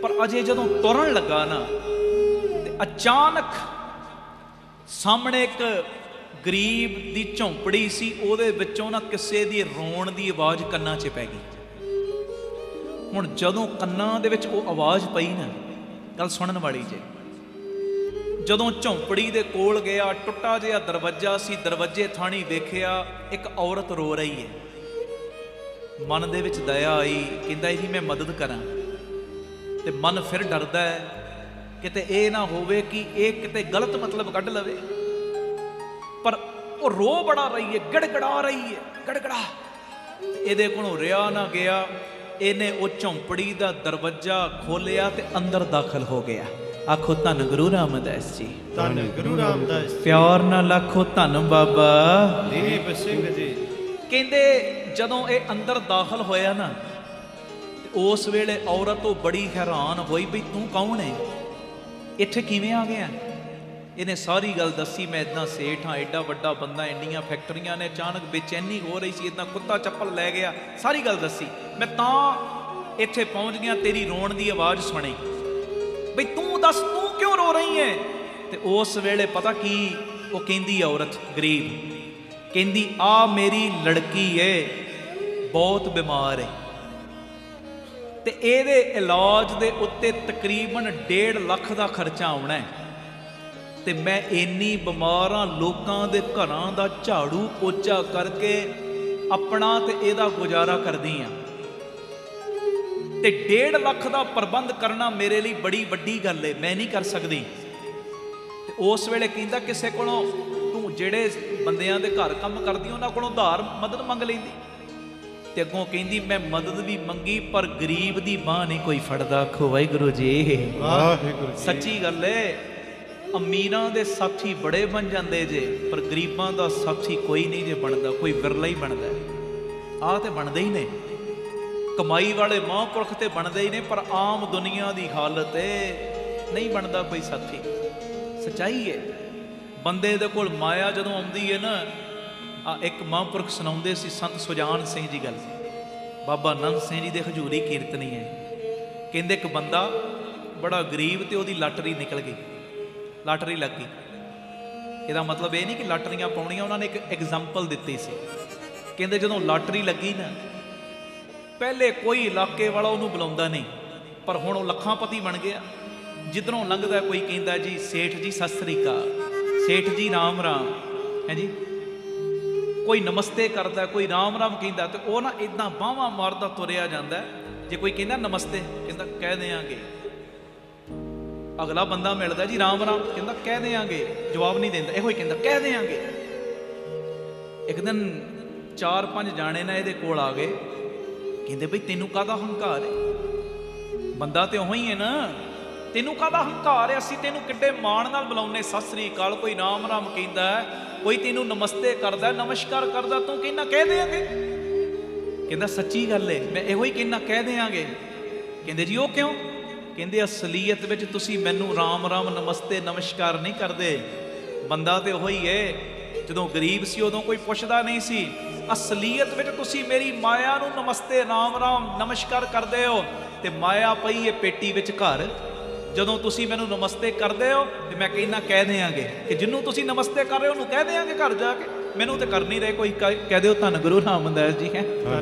पर अजे जदों तुरन लगा ना ते अचानक सामने एक गरीब दी झोंपड़ी सी, ਉਹਦੇ ਵਿੱਚੋਂ ना ਕਿਸੇ ਦੀ ਰੋਣ ਦੀ आवाज़ ਕੰਨਾਂ 'ਚ ਪੈ ਗਈ। ਹੁਣ ਜਦੋਂ ਕੰਨਾਂ ਦੇ ਵਿੱਚ ਉਹ ਆਵਾਜ਼ ਪਈ ਨਾ, ਗੱਲ ਸੁਣਨ ਵਾਲੀ ਜੇ, ਜਦੋਂ ਝੌਂਪੜੀ ਦੇ ਕੋਲ ਗਿਆ, ਟੁੱਟਾ ਜਿਹਾ ਦਰਵਾਜ਼ਾ ਸੀ, ਦਰਵਾਜ਼ੇ ਥਾਣੀ ਵੇਖਿਆ ਇੱਕ ਔਰਤ ਰੋ ਰਹੀ ਹੈ। ਮਨ ਦੇ ਵਿੱਚ ਦਇਆ ਆਈ, ਕਹਿੰਦਾ ਇਹਦੀ ਮੈਂ ਮਦਦ ਕਰਾਂ। ਤੇ ਮਨ ਫਿਰ ਡਰਦਾ ਹੈ ਕਿਤੇ ਇਹ ਨਾ ਹੋਵੇ ਕਿ ਇਹ ਕਿਤੇ ਗਲਤ ਮਤਲਬ ਕੱਢ ਲਵੇ, ਪਰ ਉਹ ਰੋ ਬੜਾ ਰਹੀ ਹੈ, ਗੜਗੜਾ ਰਹੀ ਹੈ, ਗੜਗੜਾ। ਇਹਦੇ ਕੋਲੋਂ ਰਿਹਾ ਨਾ ਗਿਆ, ਇਹਨੇ ਉਹ ਝੌਂਪੜੀ ਦਾ ਦਰਵਾਜ਼ਾ ਖੋਲਿਆ ਤੇ ਅੰਦਰ ਦਾਖਲ ਹੋ ਗਿਆ। ਆਖੋ ਧੰਨ ਗੁਰੂ ਰਾਮਦਾਸ ਜੀ, ਧੰਨ ਗੁਰੂ ਰਾਮਦਾਸ ਜੀ। ਪਿਆਰ ਨਾਲ ਆਖੋ ਧੰਨ ਬਾਬਾ ਦੀਪ ਸਿੰਘ ਜੀ। ਕਹਿੰਦੇ ਜਦੋਂ ਇਹ ਅੰਦਰ ਦਾਖਲ ਹੋਇਆ ਨਾ, ਤੇ ਉਸ ਵੇਲੇ ਔਰਤ ਉਹ ਬੜੀ ਹੈਰਾਨ ਹੋਈ ਵੀ ਤੂੰ ਕੌਣ ਹੈ, ਇੱਥੇ ਕਿਵੇਂ ਆ ਗਿਆ। ਇਹਨੇ ਸਾਰੀ ਗੱਲ ਦੱਸੀ, ਮੈਂ ਇਦਾਂ ਸੇਠ ਹਾਂ, ਐਡਾ ਵੱਡਾ ਬੰਦਾ, ਇੰਨੀਆਂ ਫੈਕਟਰੀਆਂ ਨੇ। ਅਚਾਨਕ ਬੇਚੈਨੀ ਹੋ ਰਹੀ ਸੀ, ਇਦਾਂ ਕੁੱਤਾ ਚੱਪਲ ਲੈ ਗਿਆ, ਸਾਰੀ ਗੱਲ ਦੱਸੀ। ਮੈਂ ਤਾਂ ਇੱਥੇ ਪਹੁੰਚ ਗਿਆ, ਤੇਰੀ ਰੋਣ ਦੀ ਆਵਾਜ਼ ਸੁਣੀ, ਬਈ ਤੂੰ ਦੱਸ ਤੂੰ ਕਿਉਂ ਰੋ ਰਹੀ ਹੈ। ਤੇ ਉਸ ਵੇਲੇ ਪਤਾ ਕੀ ਉਹ ਕਹਿੰਦੀ ਔਰਤ ਗਰੀਬ, ਕਹਿੰਦੀ ਆ ਮੇਰੀ ਲੜਕੀ ਏ, ਬਹੁਤ ਬਿਮਾਰ ਹੈ ਤੇ ਇਹਦੇ ਇਲਾਜ ਦੇ ਉੱਤੇ ਤਕਰੀਬਨ 1.5 ਲੱਖ ਦਾ ਖਰਚਾ ਆਉਣਾ ਹੈ। ਤੇ ਮੈਂ ਇੰਨੀ ਬਿਮਾਰ ਹਾਂ, ਲੋਕਾਂ ਦੇ ਘਰਾਂ ਦਾ ਝਾੜੂ ਪੋਚਾ ਕਰਕੇ ਆਪਣਾ ਤੇ ਇਹਦਾ ਗੁਜ਼ਾਰਾ ਕਰਦੀ ਹਾਂ, ਤੇ 1.5 ਲੱਖ ਦਾ ਪ੍ਰਬੰਧ ਕਰਨਾ ਮੇਰੇ ਲਈ ਬੜੀ ਵੱਡੀ ਗੱਲ ਹੈ, ਮੈਂ ਨਹੀਂ ਕਰ ਸਕਦੀ। ਤੇ ਉਸ ਵੇਲੇ ਕਹਿੰਦਾ ਕਿਸੇ ਕੋਲੋਂ ਤੂੰ ਜਿਹੜੇ ਬੰਦਿਆਂ ਦੇ ਘਰ ਕੰਮ ਕਰਦੀ ਉਹਨਾਂ ਕੋਲੋਂ ਉਧਾਰ ਮਦਦ ਮੰਗ ਲੈਂਦੀ। ਤੇ ਅੱਗੋਂ ਕਹਿੰਦੀ ਮੈਂ ਮਦਦ ਵੀ ਮੰਗੀ, ਪਰ ਗਰੀਬ ਦੀ ਬਾਂਹ ਨਹੀਂ ਕੋਈ ਫੜਦਾ। ਆਖੋ ਵਾਹਿਗੁਰੂ ਜੀ, ਵਾਹਿਗੁਰੂ ਜੀ। ਸੱਚੀ ਗੱਲ ਹੈ, ਅਮੀਰਾਂ ਦੇ ਸਾਥੀ ਬੜੇ ਬਣ ਜਾਂਦੇ ਜੇ, ਪਰ ਗਰੀਬਾਂ ਦਾ ਸਾਥੀ ਕੋਈ ਨਹੀਂ ਜੇ ਬਣਦਾ, ਕੋਈ ਵਿਰਲਾ ਹੀ ਬਣਦਾ। ਆਹ ਤੇ ਬਣਦੇ ਹੀ ਨੇ, ਕਮਾਈ ਵਾਲੇ ਮਹਾਂਪੁਰਖ ਤੇ ਬਣਦੇ ਹੀ ਨੇ, ਪਰ ਆਮ ਦੁਨੀਆ ਦੀ ਹਾਲਤ ਹੈ ਨਹੀਂ ਬਣਦਾ ਕੋਈ ਸਾਥੀ। ਸੱਚਾਈ ਹੈ। ਬੰਦੇ ਦੇ ਕੋਲ ਮਾਇਆ ਜਦੋਂ ਆਉਂਦੀ ਹੈ ਨਾ, ਆ ਇੱਕ ਮਹਾਂਪੁਰਖ ਸੁਣਾਉਂਦੇ ਸੀ, ਸੰਤ ਸੁਜਾਨ ਸਿੰਘ ਜੀ ਗੱਲ, ਬਾਬਾ ਨੰਦ ਸਿੰਘ ਜੀ ਦੇ ਹਜ਼ੂਰੀ ਕੀਰਤਨੀ ਹੈ। ਕਹਿੰਦੇ ਇੱਕ ਬੰਦਾ ਬੜਾ ਗਰੀਬ ਤੇ ਉਹਦੀ ਲਾਟਰੀ ਨਿਕਲ ਗਈ, ਲਾਟਰੀ ਲੱਗ ਗਈ। ਇਹਦਾ ਮਤਲਬ ਇਹ ਨਹੀਂ ਕਿ ਲਾਟਰੀਆਂ ਪਾਉਣੀਆਂ, ਉਹਨਾਂ ਨੇ ਇੱਕ ਐਗਜ਼ਾਮਪਲ ਦਿੱਤੀ ਸੀ। ਕਹਿੰਦੇ ਜਦੋਂ ਲਾਟਰੀ ਲੱਗੀ ਨਾ, ਪਹਿਲੇ ਕੋਈ ਇਲਾਕੇ ਵਾਲਾ ਉਹਨੂੰ ਬੁਲਾਉਂਦਾ ਨਹੀਂ, ਪਰ ਹੁਣ ਉਹ ਲੱਖਾਂਪਤੀ ਬਣ ਗਿਆ। ਜਿੱਧਰੋਂ ਲੰਘਦਾ ਕੋਈ ਕਹਿੰਦਾ ਜੀ ਸੇਠ ਜੀ ਸਤਿ ਸ੍ਰੀ ਅਕਾਲ, ਸੇਠ ਜੀ ਰਾਮ ਰਾਮ, ਹੈ ਜੀ। ਕੋਈ ਨਮਸਤੇ ਕਰਦਾ, ਕੋਈ ਰਾਮ ਰਾਮ ਕਹਿੰਦਾ, ਤੇ ਉਹ ਨਾ ਇਦਾਂ ਬਾਹਾਂ ਮਾਰਦਾ ਤੁਰਿਆ ਜਾਂਦਾ। ਜੇ ਕੋਈ ਕਹਿੰਦਾ ਨਮਸਤੇ, ਕਹਿੰਦਾ ਕਹਿ ਦਿਆਂਗੇ। ਅਗਲਾ ਬੰਦਾ ਮਿਲਦਾ ਜੀ ਰਾਮ ਰਾਮ, ਕਹਿੰਦਾ ਕਹਿ ਦਿਆਂਗੇ, ਜਵਾਬ ਨਹੀਂ ਦਿੰਦਾ, ਇਹੋ ਹੀ ਕਹਿੰਦਾ ਕਹਿ ਦਿਆਂਗੇ। ਇੱਕ ਦਿਨ 4-5 ਜਾਣੇ ਨਾ ਇਹਦੇ ਕੋਲ ਆ ਗਏ, ਕਹਿੰਦੇ ਬਈ ਤੈਨੂੰ ਕਾਹਦਾ ਹੰਕਾਰ ਹੈ, ਬੰਦਾ ਤੇ ਉਹੀ ਹੈ ਨਾ, ਤੈਨੂੰ ਕਾਹਦਾ ਹੰਕਾਰ ਹੈ, ਅਸੀਂ ਤੈਨੂੰ ਕਿੱਡੇ ਮਾਣ ਨਾਲ ਬੁਲਾਉਂਦੇ ਸਤਿ ਸ੍ਰੀ ਅਕਾਲ, ਕੋਈ ਰਾਮ ਰਾਮ ਕਹਿੰਦਾ, ਕੋਈ ਤੈਨੂੰ ਨਮਸਤੇ ਕਰਦਾ, ਨਮਸਕਾਰ ਕਰਦਾ, ਤੂੰ ਕਹਿੰਦਾ ਕਹਿ ਦਿਆਂਗੇ। ਕਹਿੰਦਾ ਸੱਚੀ ਗੱਲ ਹੈ, ਮੈਂ ਇਹੋ ਹੀ ਕਹਿੰਦਾ ਕਹਿ ਦਿਆਂਗੇ। ਕਹਿੰਦੇ ਜੀ ਉਹ ਕਿਉਂ। ਕਹਿੰਦੇ ਅਸਲੀਅਤ ਵਿੱਚ ਤੁਸੀਂ ਮੈਨੂੰ ਰਾਮ ਰਾਮ ਨਮਸਤੇ ਨਮਸਕਾਰ ਨਹੀਂ ਕਰਦੇ, ਬੰਦਾ ਤੇ ਉਹੀ ਹੈ। ਜਦੋਂ ਗਰੀਬ ਸੀ ਉਦੋਂ ਕੋਈ ਪੁੱਛਦਾ ਨਹੀਂ ਸੀ, ਅਸਲੀਅਤ ਵਿੱਚ ਤੁਸੀਂ ਮੇਰੀ ਮਾਇਆ ਨੂੰ ਨਮਸਤੇ ਰਾਮ ਰਾਮ ਨਮਸਕਾਰ ਕਰਦੇ ਹੋ, ਤੇ ਮਾਇਆ ਪਈ ਹੈ ਪੇਟੀ ਵਿੱਚ ਘਰ। ਜਦੋਂ ਤੁਸੀਂ ਮੈਨੂੰ ਨਮਸਤੇ ਕਰਦੇ ਹੋ ਤੇ ਮੈਂ ਕਹਿੰਦਾ ਕਹਿ ਦਿਆਂਗੇ, ਕਿ ਜਿਹਨੂੰ ਤੁਸੀਂ ਨਮਸਤੇ ਕਰ ਰਹੇ ਹੋ ਉਹਨੂੰ ਕਹਿ ਦਿਆਂਗੇ ਘਰ ਜਾ ਕੇ, ਮੈਨੂੰ ਤੇ ਕਰ ਨਹੀਂ ਰਹੇ ਕੋਈ, ਕਹਿ ਦਿਓ ਧੰਨ ਗੁਰੂ ਰਾਮਦਾਸ ਜੀ ਹੈ।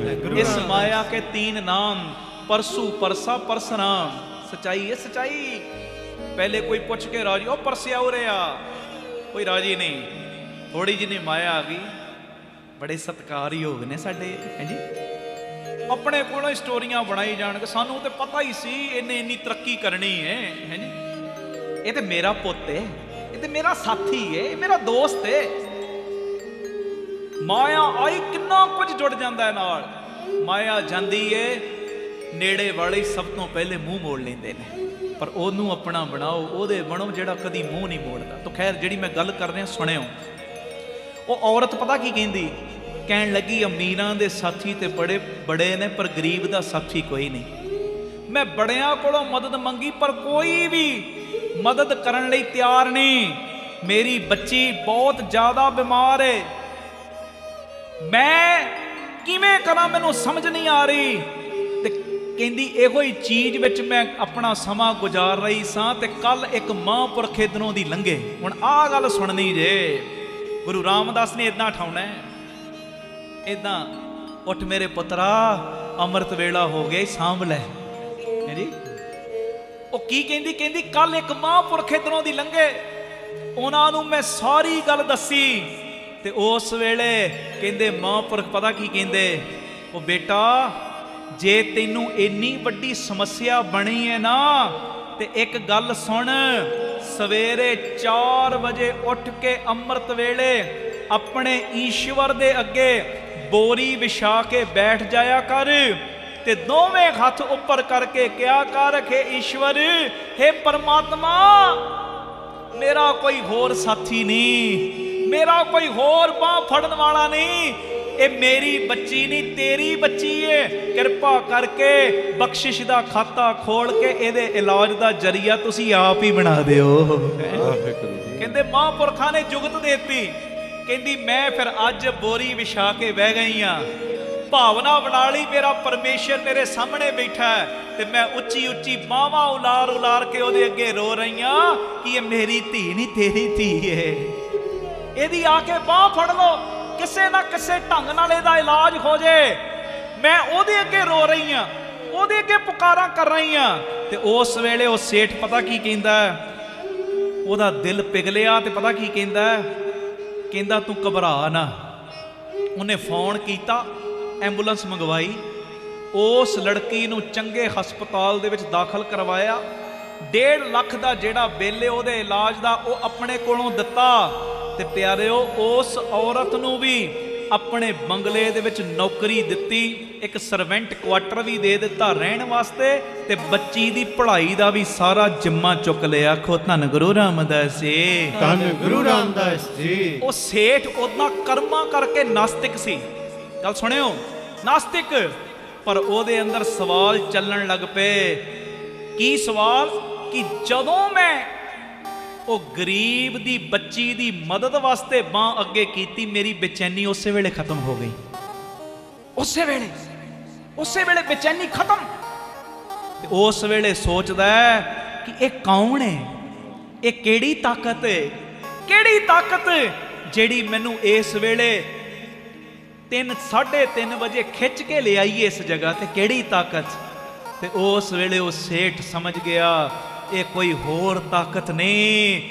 ਇਸ ਮਾਇਆ ਕੇ 3 ਨਾਮ, ਪਰਸੂ ਪਰਸਾ ਪਰਸਰਾਮ। ਸੱਚਾਈ ਹੈ, ਸੱਚਾਈ। ਪਹਿਲੇ ਕੋਈ ਪੁੱਛ ਕੇ ਰਾਜੀ, ਉਹ ਪਰਸਿਆ ਹੋ ਰਿਹਾ, ਕੋਈ ਰਾਜੀ ਨਹੀਂ। ਥੋੜੀ ਜਿਹੀ ਮਾਇਆ ਆ ਗਈ, ਬੜੇ ਸਤਿਕਾਰਯੋਗ ਨੇ ਸਾਡੇ, ਹੈ ਜੀ। ਆਪਣੇ ਕੋਲੋਂ ਸਟੋਰੀਆਂ ਬਣਾਈ ਜਾਣਗੇ, ਸਾਨੂੰ ਤੇ ਪਤਾ ਹੀ ਸੀ ਇਹਨੇ ਇੰਨੀ ਤਰੱਕੀ ਕਰਨੀ ਹੈ, ਹੈ ਜੀ। ਇਹ ਤੇ ਮੇਰਾ ਪੁੱਤ ਹੈ, ਇਹ ਤੇ ਮੇਰਾ ਸਾਥੀ ਹੈ, ਇਹ ਮੇਰਾ ਦੋਸਤ ਹੈ। ਮਾਇਆ ਆਈ ਕਿੰਨਾ ਕੁਝ ਜੁੜ ਜਾਂਦਾ ਨਾਲ। ਮਾਇਆ ਜਾਂਦੀ ਏ, ਨੇੜੇ ਵਾਲੇ ਸਭ ਤੋਂ ਪਹਿਲੇ ਮੂੰਹ ਮੋੜ ਲੈਂਦੇ ਨੇ, ਪਰ ਉਹਨੂੰ ਆਪਣਾ ਬਣਾਓ, ਉਹਦੇ ਬਣੋ ਜਿਹੜਾ ਕਦੀ ਮੂੰਹ ਨਹੀਂ ਮੋੜਦਾ। ਤਾਂ ਖੈਰ ਜਿਹੜੀ ਮੈਂ ਗੱਲ ਕਰ ਰਿਹਾ ਸੁਣਿਓ। ਉਹ ਔਰਤ ਪਤਾ ਕੀ ਕਹਿੰਦੀ, ਕਹਿਣ ਲੱਗੀ ਅਮੀਰਾਂ ਦੇ ਸਾਥੀ ਤੇ ਬੜੇ ਨੇ, ਪਰ ਗਰੀਬ ਦਾ ਸਾਥੀ ਕੋਈ ਨਹੀਂ। ਮੈਂ ਬੜਿਆਂ ਕੋਲੋਂ ਮਦਦ ਮੰਗੀ, ਪਰ ਕੋਈ ਵੀ ਮਦਦ ਕਰਨ ਲਈ ਤਿਆਰ ਨਹੀਂ। ਮੇਰੀ ਬੱਚੀ ਬਹੁਤ ਜ਼ਿਆਦਾ ਬਿਮਾਰ ਹੈ, ਮੈਂ ਕਿਵੇਂ ਕਰਾਂ, ਮੈਨੂੰ ਸਮਝ ਨਹੀਂ ਆ ਰਹੀ। ਤੇ ਕਹਿੰਦੀ ਇਹੋ ਹੀ ਚੀਜ਼ ਵਿੱਚ ਮੈਂ ਆਪਣਾ ਸਮਾਂ ਗੁਜ਼ਾਰ ਰਹੀ ਸਾਂ ਤੇ ਕੱਲ ਇੱਕ ਮਹਾਂਪੁਰਖ ਇੱਧਰੋਂ ਦੀ ਲੰਘੇ। ਹੁਣ ਆਹ ਗੱਲ ਸੁਣਨੀ ਜੇ, ਗੁਰੂ ਰਾਮਦਾਸ ਨੇ ਇਦਾਂ ਠਾਉਣਾ ਇਦਾਂ, ਉੱਠ ਮੇਰੇ ਪੁੱਤਰਾ ਅੰਮ੍ਰਿਤ ਵੇਲਾ ਹੋ ਗਿਆ, ਸਾਂਭ ਲੈ। ਹੈ ਜੀ, ਉਹ ਕੀ ਕਹਿੰਦੀ? ਕਹਿੰਦੀ ਕੱਲ ਇੱਕ ਮਹਾਂਪੁਰਖ ਇੱਧਰੋਂ ਦੀ ਲੰਘੇ, ਉਹਨਾਂ ਨੂੰ ਮੈਂ ਸਾਰੀ ਗੱਲ ਦੱਸੀ ਤੇ ਉਸ ਵੇਲੇ ਕਹਿੰਦੇ ਮਹਾਂਪੁਰਖ ਪਤਾ ਕੀ ਕਹਿੰਦੇ, ਉਹ ਬੇਟਾ ਜੇ ਤੈਨੂੰ ਇੰਨੀ ਵੱਡੀ ਸਮੱਸਿਆ ਬਣੀ ਹੈ ਨਾ ਤੇ ਇੱਕ ਗੱਲ ਸੁਣ, ਸਵੇਰੇ 4 ਵਜੇ ਉੱਠ ਕੇ ਅੰਮ੍ਰਿਤ ਵੇਲੇ ਆਪਣੇ ਈਸ਼ਵਰ ਦੇ ਅੱਗੇ ਬੋਰੀ ਵਿਛਾ ਕੇ ਬੈਠ ਜਾਇਆ ਕਰ ਤੇ ਦੋਵੇਂ ਹੱਥ ਉੱਪਰ ਕਰਕੇ ਕਿਹਾ ਕਰ ਕਿ ਈਸ਼ਵਰ, हे परमात्मा, मेरा कोई होर साथी नहीं, मेरा कोई होर बांह फड़न वाला नहीं, ये मेरी बच्ची नहीं तेरी बच्ची है, कृपा करके बख्शिश दा खाता खोल के ਇਹਦੇ इलाज दा जरिया तुसी आप ही बना दिओ। कहंदे महापुरखा ने जुगत देती, कहंदी मैं फिर अज बोरी विछा के बह गई हाँ, भावना बना ली मेरा परमेश्वर मेरे सामने बैठा है ते मैं उच्ची उच्ची बावां उलार उलार के ਉਹਦੇ ਅੱਗੇ रो रही हाँ कि ये मेरी धी नहीं तेरी धी है, ਇਹਦੀ आके बांह फड़ लो, ਕਿਸੇ ਨਾ ਕਿਸੇ ਢੰਗ ਨਾਲ ਇਹਦਾ ਇਲਾਜ ਹੋ ਜੇ। ਮੈਂ ਉਹਦੇ ਅੱਗੇ ਰੋ ਰਹੀ ਹਾਂ, ਉਹਦੇ ਅੱਗੇ ਪੁਕਾਰਾਂ ਕਰ ਰਹੀ ਹਾਂ ਤੇ ਉਸ ਵੇਲੇ ਉਹ ਸੇਠ ਪਤਾ ਕੀ ਕਹਿੰਦਾ, ਉਹਦਾ ਦਿਲ ਪਿਘਲਿਆ ਤੇ ਪਤਾ ਕੀ ਕਹਿੰਦਾ, ਕਹਿੰਦਾ ਤੂੰ ਘਬਰਾ ਨਾ। ਉਹਨੇ ਫੋਨ ਕੀਤਾ, ਐਂਬੂਲੈਂਸ ਮੰਗਵਾਈ, ਉਸ ਲੜਕੀ ਨੂੰ ਚੰਗੇ ਹਸਪਤਾਲ ਦੇ ਵਿੱਚ ਦਾਖਲ ਕਰਵਾਇਆ, 1.5 ਲੱਖ ਦਾ ਜਿਹੜਾ ਬਿੱਲ ਹੈ ਉਹਦੇ ਇਲਾਜ ਦਾ ਉਹ ਆਪਣੇ ਕੋਲੋਂ ਦਿੱਤਾ ਤੇ ਪਿਆਰਿਓ ਉਸ ਔਰਤ ਨੂੰ ਵੀ ਆਪਣੇ ਬੰਗਲੇ ਦੇ ਵਿੱਚ ਨੌਕਰੀ ਦਿੱਤੀ, ਇੱਕ ਸਰਵੈਂਟ ਕੁਆਟਰ ਵੀ ਦੇ ਦਿੱਤਾ ਰਹਿਣ ਵਾਸਤੇ ਤੇ ਬੱਚੀ ਦੀ ਪੜ੍ਹਾਈ ਦਾ ਵੀ ਸਾਰਾ ਜਿੰਮਾ ਚੁੱਕ ਲਿਆ। ਆਖੋ ਧੰਨ ਗੁਰੂ ਰਾਮਦਾਸ ਜੀ, ਧੰਨ ਗੁਰੂ ਰਾਮਦਾਸ ਜੀ। ਉਹ ਸੇਠ ਉਹਦਾ ਕਰਮਾਂ ਕਰਕੇ ਨਾਸਤਿਕ ਸੀ, ਗੱਲ ਸੁਣਿਓ, ਨਾਸਤਿਕ, ਪਰ ਉਹਦੇ ਅੰਦਰ ਸਵਾਲ ਚੱਲਣ ਲੱਗ ਪਏ। ਕੀ ਸਵਾਲ? ਕਿ ਜਦੋਂ ਮੈਂ ਉਹ ਗਰੀਬ ਦੀ ਬੱਚੀ ਦੀ ਮਦਦ ਵਾਸਤੇ ਬਾਂਹ ਅੱਗੇ ਕੀਤੀ, ਮੇਰੀ ਬੇਚੈਨੀ ਉਸੇ ਵੇਲੇ ਖਤਮ ਹੋ ਗਈ, ਉਸੇ ਵੇਲੇ ਬੇਚੈਨੀ ਖਤਮ। ਤੇ ਉਸ ਵੇਲੇ ਸੋਚਦਾ ਕਿ ਇਹ ਕੌਣ ਹੈ, ਇਹ ਕਿਹੜੀ ਤਾਕਤ ਹੈ, ਕਿਹੜੀ ਤਾਕਤ ਜਿਹੜੀ ਮੈਨੂੰ ਇਸ ਵੇਲੇ 3-3:30 ਵਜੇ ਖਿੱਚ ਕੇ ਲਿਆਈ ਇਸ ਜਗ੍ਹਾ ਤੇ, ਕਿਹੜੀ ਤਾਕਤ। ਤੇ ਉਸ ਵੇਲੇ ਉਹ ਸੇਠ ਸਮਝ ਗਿਆ ਇਹ ਕੋਈ ਹੋਰ ਤਾਕਤ ਨਹੀਂ,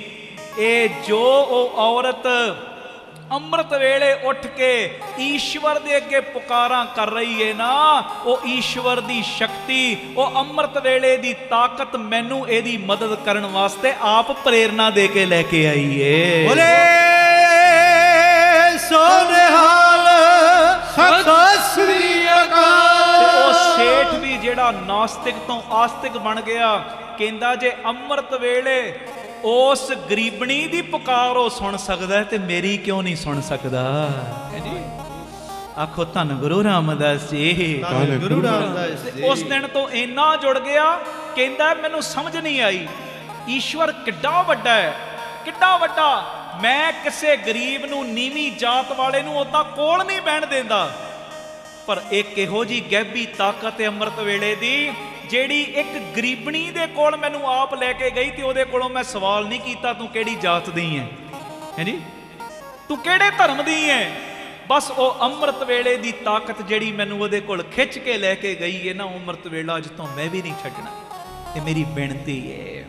ਇਹ ਜੋ ਉਹ ਔਰਤ ਅੰਮ੍ਰਿਤ ਵੇਲੇ ਉੱਠ ਕੇ ਈਸ਼ਵਰ ਦੇ ਅੱਗੇ ਪੁਕਾਰਾਂ ਕਰ ਰਹੀ ਹੈ ਨਾ, ਉਹ ਈਸ਼ਵਰ ਦੀ ਸ਼ਕਤੀ, ਉਹ ਅੰਮ੍ਰਿਤ ਵੇਲੇ ਦੀ ਤਾਕਤ ਮੈਨੂੰ ਇਹਦੀ ਮਦਦ ਕਰਨ ਵਾਸਤੇ ਆਪ ਪ੍ਰੇਰਨਾ ਦੇ ਕੇ ਲੈ ਕੇ ਆਈ ਏ। ਬੋਲੇ ਸੋਨੇਹਾਲ ਸਤਿ ਸ੍ਰੀ ਅਕਾਲ। ਉਹ ਸੇਠ ਵੀ ਜਿਹੜਾ ਨਾਸਤਿਕ ਤੋਂ ਆਸਤਿਕ ਬਣ ਗਿਆ, ਕਹਿੰਦਾ ਜੇ ਅੰਮ੍ਰਿਤ ਵੇਲੇ ਉਸ ਗਰੀਬਣੀ ਦੀ ਪੁਕਾਰ ਉਹ ਸੁਣ ਸਕਦਾ ਤੇ ਮੇਰੀ ਕਿਉਂ ਨਹੀਂ ਸੁਣ ਸਕਦਾ। ਹੈ ਜੀ, ਆਖੋ ਧੰਨ ਗੁਰੂ ਰਾਮਦਾਸ ਜੀ, ਧੰਨ ਗੁਰੂ ਰਾਮਦਾਸ ਜੀ। ਉਸ ਦਿਨ ਤੋਂ ਇੰਨਾ ਜੁੜ ਗਿਆ, ਕਹਿੰਦਾ ਮੈਨੂੰ ਸਮਝ ਨਹੀਂ ਆਈ ਈਸ਼ਵਰ ਕਿੱਡਾ ਵੱਡਾ ਹੈ, ਕਿੱਡਾ ਵੱਡਾ। ਮੈਂ ਕਿਸੇ ਗਰੀਬ ਨੂੰ, ਨੀਵੀਂ ਜਾਤ ਵਾਲੇ ਨੂੰ ਉਦਾਂ ਕੋਲ ਨਹੀਂ ਬਹਿਣ ਦਿੰਦਾ, ਪਰ ਇੱਕ ਇਹੋ ਜੀ ਗੈਬੀ ਤਾਕਤ ਹੈ ਅੰਮ੍ਰਿਤ ਵੇਲੇ ਦੀ, ਜਿਹੜੀ ਇੱਕ ਗਰੀਬਣੀ ਦੇ ਕੋਲ ਮੈਨੂੰ ਆਪ ਲੈ ਕੇ ਗਈ ਤੇ ਉਹਦੇ ਕੋਲੋਂ ਮੈਂ ਸਵਾਲ ਨਹੀਂ ਕੀਤਾ ਤੂੰ ਕਿਹੜੀ ਜਾਤ ਦੀ ਹੈ ਜੀ, ਤੂੰ ਕਿਹੜੇ ਧਰਮ ਦੀ ਹੈ। ਬਸ ਉਹ ਅੰਮ੍ਰਿਤ ਵੇਲੇ ਦੀ ਤਾਕਤ ਜਿਹੜੀ ਮੈਨੂੰ ਉਹਦੇ ਕੋਲ ਖਿੱਚ ਕੇ ਲੈ ਕੇ ਗਈ ਹੈ ਨਾ, ਅੰਮ੍ਰਿਤ ਵੇਲਾ ਅੱਜ ਤੋਂ ਮੈਂ ਵੀ ਨਹੀਂ ਛੱਡਣਾ। ਤੇ ਮੇਰੀ ਬੇਨਤੀ ਹੈ,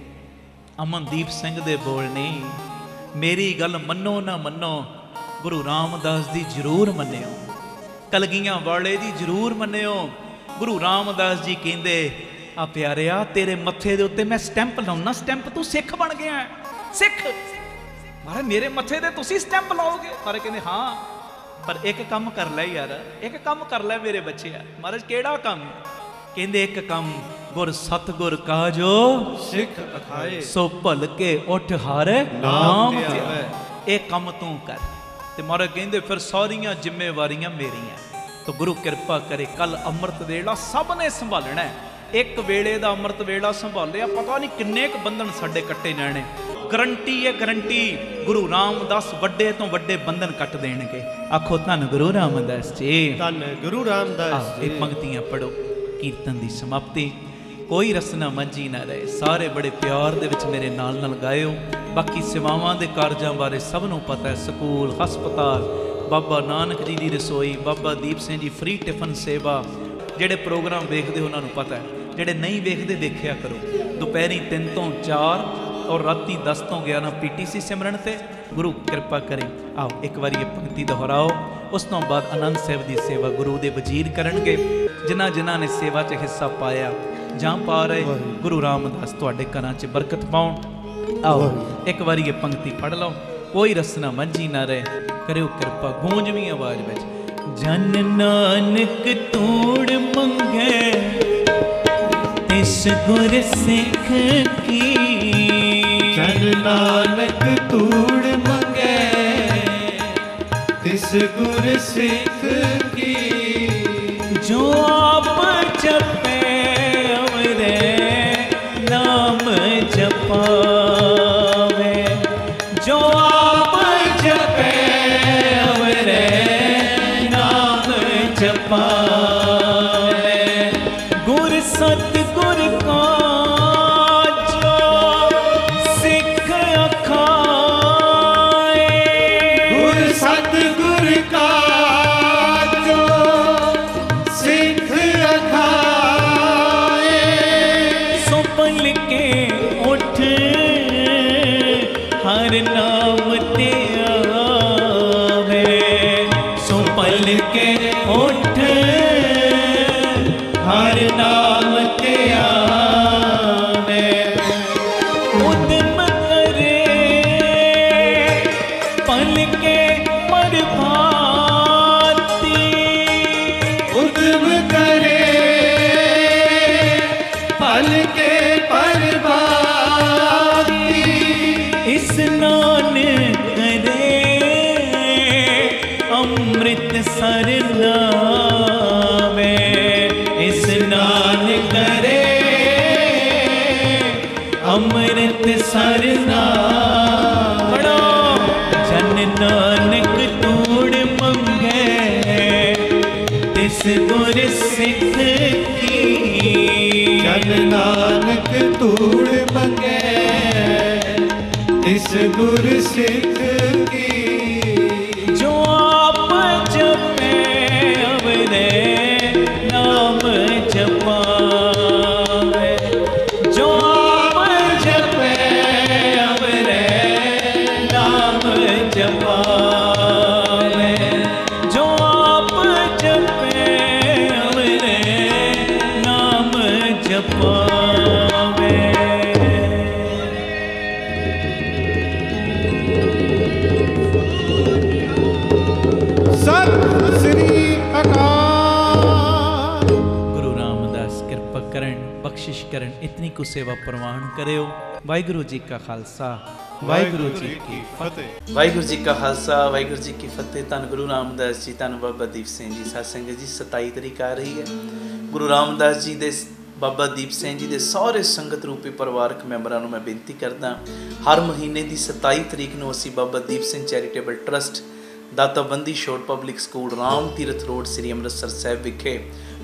ਅਮਨਦੀਪ ਸਿੰਘ ਦੇ ਬੋਲ ਨਹੀਂ, ਮੇਰੀ ਗੱਲ ਮੰਨੋ ਨਾ ਮੰਨੋ, ਗੁਰੂ ਰਾਮਦਾਸ ਦੀ ਜ਼ਰੂਰ ਮੰਨਿਓ, ਕਲਗੀਆਂ ਵਾਲੇ ਦੀ ਜ਼ਰੂਰ ਮੰਨਿਓ। ਗੁਰੂ ਰਾਮਦਾਸ ਜੀ ਕਹਿੰਦੇ ਆ ਪਿਆਰਿਆ, ਤੇਰੇ ਮੱਥੇ ਦੇ ਉੱਤੇ ਮੈਂ ਸਟੈਂਪ ਲਾਉਣਾ, ਸਟੈਂਪ ਤੂੰ ਸਿੱਖ ਬਣ ਗਿਆ, ਸਿੱਖ। ਮਹਾਰਾਜ ਮੇਰੇ ਮੱਥੇ ਤੇ ਤੁਸੀਂ ਸਟੈਂਪ ਲਾਓਗੇ? ਮਹਾਰਾਜ ਕਹਿੰਦੇ ਹਾਂ, ਪਰ ਇੱਕ ਕੰਮ ਕਰ ਲੈ ਯਾਰ, ਇੱਕ ਕੰਮ ਕਰ ਲੈ ਮੇਰੇ ਬੱਚਿਆ। ਮਹਾਰਾਜ ਕਿਹੜਾ ਕੰਮ? ਕਹਿੰਦੇ ਇੱਕ ਕੰਮ, ਗੁਰ ਸਤਿਗੁਰ ਕਾਜੋ ਸਿੱਖ ਅਖਾਏ, ਸੋ ਭਲ ਕੇ ਉੱਠ ਹਰ ਨਾਮ ਧਿਆਵੈ, ਇਹ ਕੰਮ ਤੂੰ ਕਰ। ਤੇ ਮਹਾਰਾਜ ਕਹਿੰਦੇ ਫਿਰ ਸਾਰੀਆਂ ਜ਼ਿੰਮੇਵਾਰੀਆਂ ਮੇਰੀਆਂ। ਤਾਂ ਗੁਰੂ ਕਿਰਪਾ ਕਰੇ, ਕੱਲ ਅੰਮ੍ਰਿਤ ਵੇਲਾ ਸਭ ਨੇ ਸੰਭਾਲਣਾ ਹੈ। ਇੱਕ ਵੇਲੇ ਦਾ ਅੰਮ੍ਰਿਤ ਵੇਲਾ ਸੰਭਾਲਿਆ, ਪਤਾ ਨਹੀਂ ਕਿੰਨੇ ਕੁ ਬੰਧਨ ਸਾਡੇ ਕੱਟੇ ਜਾਣੇ। ਗਰੰਟੀ ਹੈ, ਗਰੰਟੀ, ਗੁਰੂ ਰਾਮਦਾਸ ਵੱਡੇ ਤੋਂ ਵੱਡੇ ਬੰਧਨ ਕੱਟ ਦੇਣਗੇ। ਆਖੋ ਧੰਨ ਗੁਰੂ ਰਾਮਦਾਸ ਜੀ, ਧੰਨ ਗੁਰੂ ਰਾਮਦਾਸ ਜੀ। ਇਹ ਪੰਕਤੀਆਂ ਪੜੋ। ਕੀਰਤਨ ਦੀ ਸਮਾਪਤੀ। ਕੋਈ ਰਸਨਾ ਮੰਝੀ ਨਾ ਰਹੇ, ਸਾਰੇ ਬੜੇ ਪਿਆਰ ਦੇ ਵਿੱਚ ਮੇਰੇ ਨਾਲ ਨਾਲ ਗਾਇਓ। ਬਾਕੀ ਸੇਵਾਵਾਂ ਦੇ ਕਾਰਜਾਂ ਬਾਰੇ ਸਭ ਨੂੰ ਪਤਾ ਹੈ, ਸਕੂਲ, ਹਸਪਤਾਲ, ਬਾਬਾ ਨਾਨਕ ਜੀ ਦੀ ਰਸੋਈ, ਬਾਬਾ ਦੀਪ ਸਿੰਘ ਜੀ ਫ੍ਰੀ ਟਿਫਨ ਸੇਵਾ। ਜਿਹੜੇ ਪ੍ਰੋਗਰਾਮ ਵੇਖਦੇ ਉਹਨਾਂ ਨੂੰ ਪਤਾ ਹੈ, ਜਿਹੜੇ ਨਹੀਂ ਵੇਖਦੇ ਦੇਖਿਆ ਕਰੋ। ਦੁਪਹਿਰੀ 3 ਤੋਂ 4 ਔਰ ਰਾਤੀ 10 ਤੋਂ 11 PTC ਸਿਮਰਨ ਤੇ। ਗੁਰੂ ਕਿਰਪਾ ਕਰੇ। ਆਓ ਇੱਕ ਵਾਰੀ ਇਹ ਪੰਕਤੀ ਦੁਹਰਾਓ, ਉਸ ਤੋਂ ਬਾਅਦ ਆਨੰਦ ਸਾਹਿਬ ਦੀ ਸੇਵਾ ਗੁਰੂ ਦੇ ਵਜ਼ੀਰ ਕਰਨਗੇ। ਜਿਨ੍ਹਾਂ ਨੇ ਸੇਵਾ 'ਚ ਹਿੱਸਾ ਪਾਇਆ ਜਾਂ ਪਾ ਰਹੇ, ਗੁਰੂ ਰਾਮਦਾਸ ਤੁਹਾਡੇ ਘਰਾਂ 'ਚ ਬਰਕਤ ਪਾਉਣ। ਆਓ ਇੱਕ ਵਾਰੀ ਇਹ ਪੰਕਤੀ ਪੜ੍ਹ ਲਓ। ਕੋਈ ਰਸਨਾ ਮੰਝੀ ਨਾ ਰਹੇ, ਕਰਿਓ ਕਿਰਪਾ ਗੂੰਜਵੀਂ ਆਵਾਜ਼ ਵਿੱਚ। ਜਨ ਨਾਨਕ ਤੂੜ ਮੰਗੇ ਤਿਸ ਗੁਰ ਸਿੱਖ ਕੀ। ਜਨ ਨਾਨਕ ਤੂੜ ਮੰਗੇ ਤਿਸ ਗੁਰ ਸਿੱਖ ਕੀ। ਜੋ ਆਪ ਜਪੇ ਅਮਰੇ ਨਾਮ ਜਪਾਵੇ, ਜੋ ਆਪ ਜਪੇ ਅਮਰੇ ਨਾਮ ਜਪਾਵੇ। ਗੁਰ ਸਤ ਗੁਰ ਕਾ ਜੋ ਸਿੱਖ ਅਖਾਏ। ਗੁਰ ਸਤ ਗੁਰ ਕਾ ਜੋ ਸਿੱਖ ਅਖਾਏ। ਸੋ ਪਲ ਕੇ ਉੱਠ ਹਰ ਨਾਮ ਤੇ ਆਵੇ। ਸੋ ਪਲ ਕੇ ਉੱਠ ਹਰ ਨਾਮ ਤੇ ਆਵੇ। ਉਦਮ ਕਰੇ ਪਲ ਕੇ ਪ੍ਰਭਾਤੀ। ਉਦਮ ਕਰੇ ਪਲ ਕੇ ਪਰਬਾਤੀ। ਇਸਨਾਨ ਕਰੇ ਅੰਮ੍ਰਿਤ ਸਰ ਨਾਵੇ। ਇਸਨਾਨ ਕਰੇ ਅੰਮ੍ਰਿਤ ਸਰ ਨਾਵੇ। ਪੜੋ ਜਨ ਨਾਨਕ ਤੂੜ ਮੰਗੇ ਤਿਸ ਗੁਰ ਸਿੱਖ ਕੀ। ਜਨ ਨਾਨਕ ਤੂੜ ਮੰਗੇ ਤਿਸ ਗੁਰ ਸਿੱਖ ਕੀ। ਜੋ ਆਪ ਜਪੇ ਅਵਰੇ ਨਾਮ ਜਪਾਵੇ। ਜੋ ਆਪ ਜਪੇ ਅਵਰੇ ਨਾਮ ਜਪਾਵੇ। ਜੋ ਆਪ ਜਪੇ ਅਵਰੇ ਨਾਮ ਜਪਾਵੇ। ਸਤਿ ਸ੍ਰੀ ਅਕਾਲ। ਗੁਰੂ ਰਾਮਦਾਸ ਕਿਰਪਾ ਕਰਨ, ਬਖਸ਼ਿਸ਼ ਕਰਨ, ਇਤਨੀ ਕੁ ਸੇਵਾ ਪ੍ਰਵਾਨ ਕਰਿਓ। ਵਾਹਿਗੁਰੂ ਜੀ ਕਾ ਖਾਲਸਾ, ਵਾਹਿਗੁਰੂ ਜੀ ਕੀ ਫਤਿਹ। ਵਾਹਿਗੁਰੂ ਜੀ ਕਾ ਖਾਲਸਾ, ਵਾਹਿਗੁਰੂ ਜੀ ਕੀ ਫਤਿਹ। ਧੰਨ ਗੁਰੂ ਰਾਮਦਾਸ ਜੀ, ਧੰਨ ਬਾਬਾ ਦੀਪ ਸਿੰਘ ਜੀ। ਸਾਧ ਸੰਗਤ ਜੀ 27 ਤਰੀਕ ਆ ਰਹੀ ਹੈ। ਗੁਰੂ ਰਾਮਦਾਸ ਜੀ ਦੇ, ਬਾਬਾ ਦੀਪ ਸਿੰਘ ਜੀ ਦੇ ਸਾਰੇ ਸੰਗਤ ਰੂਪੀ ਪਰਿਵਾਰਕ ਮੈਂਬਰਾਂ ਨੂੰ ਮੈਂ ਬੇਨਤੀ ਕਰਦਾ, ਹਰ ਮਹੀਨੇ ਦੀ 27 ਤਰੀਕ ਨੂੰ ਅਸੀਂ ਬਾਬਾ ਦੀਪ ਸਿੰਘ ਚੈਰੀਟੇਬਲ ਟਰਸਟ ਦਾਤਾਬੰਦੀ ਛੋਟ public school Ram Tirath road ਸ੍ਰੀ ਅੰਮ੍ਰਿਤਸਰ ਸਾਹਿਬ ਵਿਖੇ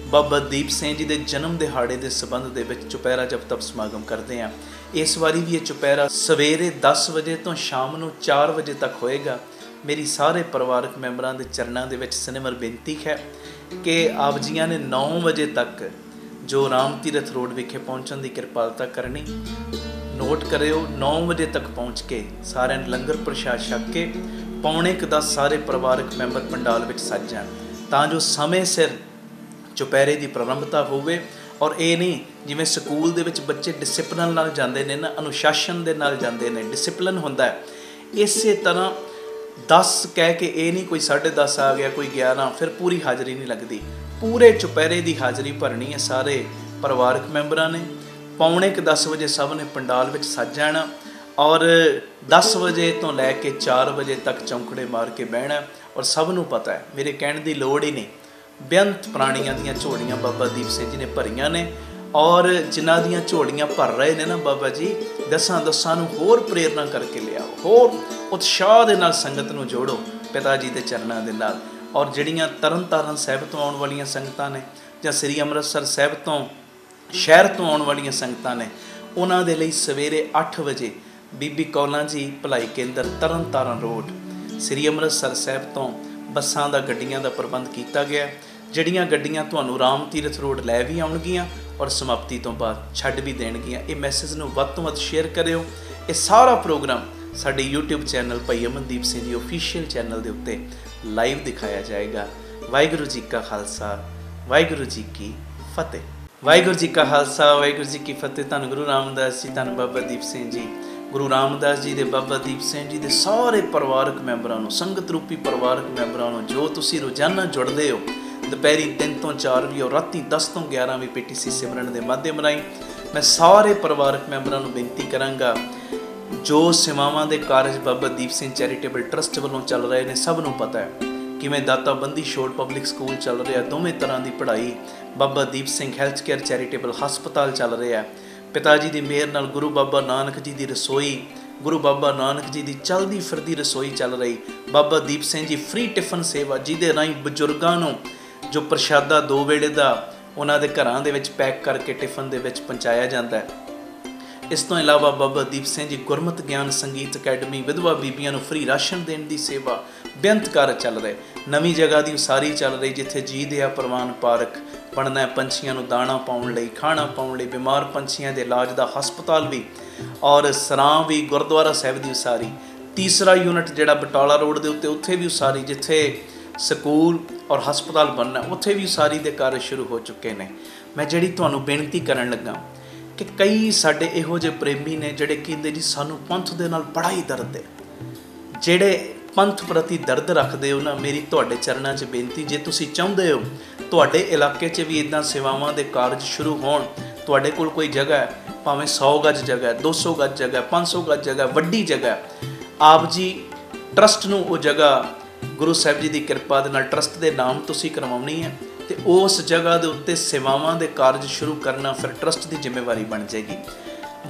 ਬਾਬਾ ਦੀਪ ਸਿੰਘ ਜੀ ਦੇ ਜਨਮ ਦਿਹਾੜੇ ਦੇ ਸੰਬੰਧ ਦੇ ਵਿੱਚ ਚੁਪਹਿਰਾ ਜਪ ਤਪ ਸਮਾਗਮ ਕਰਦੇ ਹਾਂ। ਇਸ ਵਾਰੀ ਵੀ ਇਹ ਚੁਪਹਿਰਾ ਸਵੇਰੇ 10 ਵਜੇ ਤੋਂ ਸ਼ਾਮ ਨੂੰ 4 ਵਜੇ ਤੱਕ ਹੋਏਗਾ। ਮੇਰੀ ਸਾਰੇ ਪਰਿਵਾਰਕ ਮੈਂਬਰਾਂ ਦੇ ਚਰਨਾਂ ਦੇ ਵਿੱਚ ਸਿਨੇਮਰ ਬੇਨਤੀ ਹੈ ਕਿ ਆਪ ਜੀਆਂ ਨੇ 9 ਵਜੇ ਤੱਕ ਜੋ ਰਾਮ ਤੀਰਥ ਰੋਡ ਵਿਖੇ ਪਹੁੰਚਣ ਦੀ ਕਿਰਪਾਲਤਾ ਕਰਨੀ। ਨੋਟ ਕਰਿਓ, 9 ਵਜੇ ਤੱਕ ਪਹੁੰਚ ਕੇ ਸਾਰਿਆਂ ਨੇ ਲੰਗਰ ਪ੍ਰਸ਼ਾਦ ਛਕ ਕੇ 9:45 ਸਾਰੇ ਪਰਿਵਾਰਕ ਮੈਂਬਰ ਪੰਡਾਲ ਵਿੱਚ ਸੱਜ ਜਾਣ, ਤਾਂ ਜੋ ਸਮੇਂ ਸਿਰ ਚੁਪਹਿਰੇ ਦੀ ਪ੍ਰਾਰੰਭਤਾ ਹੋਵੇ। ਔਰ ਇਹ ਨਹੀਂ ਜਿਵੇਂ ਸਕੂਲ ਦੇ ਵਿੱਚ ਬੱਚੇ ਡਿਸਿਪਲਨ ਨਾਲ ਜਾਂਦੇ ਨੇ ਨਾ, ਅਨੁਸ਼ਾਸਨ ਦੇ ਨਾਲ ਜਾਂਦੇ ਨੇ, ਡਿਸਿਪਲਨ ਹੁੰਦਾ ਹੈ, ਇਸੇ ਤਰ੍ਹਾਂ 10 ਕਹਿ ਕੇ ਇਹ ਨਹੀਂ ਕੋਈ 10:30 ਆ ਗਿਆ, ਕੋਈ 11, ਫਿਰ ਪੂਰੀ ਹਾਜ਼ਰੀ ਨਹੀਂ ਲੱਗਦੀ। ਪੂਰੇ ਚੁਪਹਿਰੇ ਦੀ ਹਾਜ਼ਰੀ ਭਰਨੀ ਹੈ ਸਾਰੇ ਪਰਿਵਾਰਕ ਮੈਂਬਰਾਂ ਨੇ। 9:45 ਵਜੇ ਸਭ ਨੇ ਪੰਡਾਲ ਵਿੱਚ ਸੱਜ ਜਾਣਾ ਔਰ 10 ਵਜੇ ਤੋਂ ਲੈ ਕੇ 4 ਵਜੇ ਤੱਕ ਚੌਂਕੜੇ ਮਾਰ ਕੇ ਬਹਿਣਾ। ਔਰ ਸਭ ਨੂੰ ਪਤਾ ਹੈ, ਮੇਰੇ ਕਹਿਣ ਦੀ ਲੋੜ ਹੀ ਨਹੀਂ, ਬੇਅੰਤ ਪ੍ਰਾਣੀਆਂ ਦੀਆਂ ਝੋਲੀਆਂ ਬਾਬਾ ਦੀਪ ਸਿੰਘ ਜੀ ਨੇ ਭਰੀਆਂ ਨੇ। ਔਰ ਜਿਨ੍ਹਾਂ ਦੀਆਂ ਝੋਲੀਆਂ ਭਰ ਰਹੇ ਨੇ ਨਾ ਬਾਬਾ ਜੀ, ਦਸਾਂ ਨੂੰ ਹੋਰ ਪ੍ਰੇਰਨਾ ਕਰਕੇ ਲਿਆਓ, ਹੋਰ ਉਤਸ਼ਾਹ ਦੇ ਨਾਲ ਸੰਗਤ ਨੂੰ ਜੋੜੋ ਪਿਤਾ ਜੀ ਦੇ ਚਰਨਾਂ ਦੇ ਨਾਲ। ਔਰ ਜਿਹੜੀਆਂ ਤਰਨ ਤਾਰਨ ਸਾਹਿਬ ਤੋਂ ਆਉਣ ਵਾਲੀਆਂ ਸੰਗਤਾਂ ਨੇ, ਜਾਂ ਸ੍ਰੀ ਅੰਮ੍ਰਿਤਸਰ ਸਾਹਿਬ ਤੋਂ ਸ਼ਹਿਰ ਤੋਂ ਆਉਣ ਵਾਲੀਆਂ ਸੰਗਤਾਂ ਨੇ, ਉਹਨਾਂ ਦੇ ਲਈ ਸਵੇਰੇ 8 ਵਜੇ ਬੀਬੀ ਕੌਲਾਂ ਜੀ ਭਲਾਈ ਕੇਂਦਰ ਤਰਨ ਤਾਰਨ ਰੋਡ ਸ੍ਰੀ ਅੰਮ੍ਰਿਤਸਰ ਸਾਹਿਬ ਤੋਂ ਬੱਸਾਂ ਦਾ ਗੱਡੀਆਂ ਦਾ ਪ੍ਰਬੰਧ ਕੀਤਾ ਗਿਆ, ਜਿਹੜੀਆਂ ਗੱਡੀਆਂ ਤੁਹਾਨੂੰ ਰਾਮ ਤੀਰਥ ਰੋਡ ਲੈ ਵੀ ਆਉਣਗੀਆਂ ਔਰ ਸਮਾਪਤੀ ਤੋਂ ਬਾਅਦ ਛੱਡ ਵੀ ਦੇਣਗੀਆਂ। ਇਹ ਮੈਸੇਜ ਨੂੰ ਵੱਧ ਤੋਂ ਵੱਧ ਸ਼ੇਅਰ ਕਰਿਓ। ਇਹ ਸਾਰਾ ਪ੍ਰੋਗਰਾਮ ਸਾਡੇ YouTube ਚੈਨਲ ਭਾਈ ਅਮਨਦੀਪ ਸਿੰਘ ਜੀ ਆਫੀਸ਼ੀਅਲ ਚੈਨਲ ਦੇ ਉੱਤੇ ਲਾਈਵ ਦਿਖਾਇਆ ਜਾਏਗਾ। ਵਾਹਿਗੁਰੂ ਜੀ ਕਾ ਖਾਲਸਾ, ਵਾਹਿਗੁਰੂ ਜੀ ਕੀ ਫਤਿਹ। ਵਾਹਿਗੁਰੂ ਜੀ ਕਾ ਖਾਲਸਾ, ਵਾਹਿਗੁਰੂ ਜੀ ਕੀ ਫਤਿਹ। ਧੰਨ ਗੁਰੂ ਰਾਮਦਾਸ ਜੀ, ਧੰਨ ਬਾਬਾ ਦੀਪ ਸਿੰਘ ਜੀ। ਗੁਰੂ ਰਾਮਦਾਸ ਜੀ ਦੇ, ਬਾਬਾ ਦੀਪ ਸਿੰਘ ਜੀ ਦੇ ਸਾਰੇ ਪਰਿਵਾਰਕ ਮੈਂਬਰਾਂ ਨੂੰ, ਸੰਗਤ ਰੂਪੀ ਪਰਿਵਾਰਕ ਮੈਂਬਰਾਂ ਨੂੰ, ਜੋ ਤੁਸੀਂ ਰੋਜ਼ਾਨਾ ਜੁੜਦੇ ਹੋ ਦੁਪਹਿਰੀ 3 ਤੋਂ 4 ਵੀ ਔਰ ਰਾਤੀ 10 ਤੋਂ 11 ਵੀ PTC ਸਿਮਰਨ ਦੇ ਮਾਧਿਅਮ ਰਾਹੀਂ, ਮੈਂ ਸਾਰੇ ਪਰਿਵਾਰਕ ਮੈਂਬਰਾਂ ਨੂੰ ਬੇਨਤੀ ਕਰਾਂਗਾ, ਜੋ ਸੇਵਾਵਾਂ ਦੇ ਕਾਰਜ ਬਾਬਾ ਦੀਪ ਸਿੰਘ ਚੈਰੀਟੇਬਲ ਟਰਸਟ ਵੱਲੋਂ ਚੱਲ ਰਹੇ ਨੇ, ਸਭ ਨੂੰ ਪਤਾ ਹੈ ਕਿਵੇਂ ਦਾਤਾ ਬੰਦੀ ਛੋੜ ਪਬਲਿਕ ਸਕੂਲ ਚੱਲ ਰਿਹਾ, ਦੋਵੇਂ ਤਰ੍ਹਾਂ ਦੀ ਪੜ੍ਹਾਈ, Baba Deep Singh health care charitable ਹਸਪਤਾਲ ਚੱਲ ਰਿਹਾ, ਪਿਤਾ ਜੀ ਦੀ ਮਿਹਰ ਨਾਲ ਗੁਰੂ ਬਾਬਾ ਨਾਨਕ ਜੀ ਦੀ ਰਸੋਈ, ਗੁਰੂ ਬਾਬਾ ਨਾਨਕ ਜੀ ਦੀ ਚੱਲਦੀ ਫਿਰਦੀ ਰਸੋਈ ਚੱਲ ਰਹੀ, ਬਾਬਾ ਦੀਪ ਸਿੰਘ ਜੀ ਫ੍ਰੀ ਟਿਫਨ ਸੇਵਾ, ਜਿਹਦੇ ਰਾਹੀਂ ਬਜ਼ੁਰਗਾਂ ਨੂੰ ਜੋ ਪ੍ਰਸ਼ਾਦਾ 2 ਵੇਲੇ ਦਾ ਉਹਨਾਂ ਦੇ ਘਰਾਂ ਦੇ ਵਿੱਚ ਪੈਕ ਕਰਕੇ ਟਿਫਨ ਦੇ ਵਿੱਚ ਪਹੁੰਚਾਇਆ ਜਾਂਦਾ ਹੈ। ਇਸ ਤੋਂ ਇਲਾਵਾ ਬਾਬਾ ਦੀਪ ਸਿੰਘ ਜੀ ਗੁਰਮਤ ਗਿਆਨ ਸੰਗੀਤ ਅਕੈਡਮੀ, ਵਿਧਵਾ ਬੀਬੀਆਂ ਨੂੰ ਫ੍ਰੀ ਰਾਸ਼ਨ ਦੇਣ ਦੀ ਸੇਵਾ, ਬੇਅੰਤ ਕਾਰਜ ਚੱਲ ਰਹੇ। ਨਵੀਂ ਜਗ੍ਹਾ ਦੀ ਉਸਾਰੀ ਚੱਲ ਰਹੀ, ਜਿੱਥੇ ਜੀ ਦਿਆ ਪ੍ਰਵਾਨ ਪਾਰਕ ਬਣਨਾ ਹੈ, ਪੰਛੀਆਂ ਨੂੰ ਦਾਣਾ ਪਾਉਣ ਲਈ, ਖਾਣਾ ਪਾਉਣ ਲਈ, ਬਿਮਾਰ ਪੰਛੀਆਂ ਦੇ ਇਲਾਜ ਦਾ ਹਸਪਤਾਲ ਵੀ, ਔਰ ਸਰਾਂ ਵੀ, ਗੁਰਦੁਆਰਾ ਸਾਹਿਬ ਦੀ ਉਸਾਰੀ। ਤੀਸਰਾ ਯੂਨਿਟ ਜਿਹੜਾ ਬਟਾਲਾ ਰੋਡ ਦੇ ਉੱਤੇ, ਉੱਥੇ ਵੀ ਉਸਾਰੀ, ਜਿੱਥੇ ਸਕੂਲ ਔਰ ਹਸਪਤਾਲ ਬਣਨਾ, ਉੱਥੇ ਵੀ ਉਸਾਰੀ ਦੇ ਕਾਰਜ ਸ਼ੁਰੂ ਹੋ ਚੁੱਕੇ ਨੇ। ਮੈਂ ਜਿਹੜੀ ਤੁਹਾਨੂੰ ਬੇਨਤੀ ਕਰਨ ਲੱਗਾ ਕਿ ਕਈ ਸਾਡੇ ਇਹੋ ਜਿਹੇ ਪ੍ਰੇਮੀ ਨੇ ਜਿਹੜੇ ਕਹਿੰਦੇ ਜੀ ਸਾਨੂੰ ਪੰਥ ਦੇ ਨਾਲ ਬੜਾ ਹੀ ਦਰਦ ਹੈ। ਜਿਹੜੇ ਪੰਥ ਪ੍ਰਤੀ ਦਰਦ ਰੱਖਦੇ ਹੋ ਨਾ, ਮੇਰੀ ਤੁਹਾਡੇ ਚਰਨਾਂ 'ਚ ਬੇਨਤੀ, ਜੇ ਤੁਸੀਂ ਚਾਹੁੰਦੇ ਹੋ ਤੁਹਾਡੇ ਇਲਾਕੇ 'ਚ ਵੀ ਇੱਦਾਂ ਸੇਵਾਵਾਂ ਦੇ ਕਾਰਜ ਸ਼ੁਰੂ ਹੋਣ, ਤੁਹਾਡੇ ਕੋਲ ਕੋਈ ਜਗ੍ਹਾ ਹੈ, ਭਾਵੇਂ 100 ਗਜ ਜਗ੍ਹਾ ਹੈ, 200 ਗਜ ਜਗ੍ਹਾ, 500 ਗਜ ਜਗ੍ਹਾ, ਵੱਡੀ ਜਗ੍ਹਾ, ਆਪ ਜੀ ਟਰਸਟ ਨੂੰ ਉਹ ਜਗ੍ਹਾ ਗੁਰੂ ਸਾਹਿਬ ਜੀ ਦੀ ਕਿਰਪਾ ਦੇ ਨਾਲ ਟਰਸਟ ਦੇ ਨਾਮ ਤੁਸੀਂ ਕਰਵਾਉਣੀ ਹੈ, ਅਤੇ ਉਸ ਜਗ੍ਹਾ ਦੇ ਉੱਤੇ ਸੇਵਾਵਾਂ ਦੇ ਕਾਰਜ ਸ਼ੁਰੂ ਕਰਨਾ ਫਿਰ ਟਰਸਟ ਦੀ ਜ਼ਿੰਮੇਵਾਰੀ ਬਣ ਜਾਏਗੀ।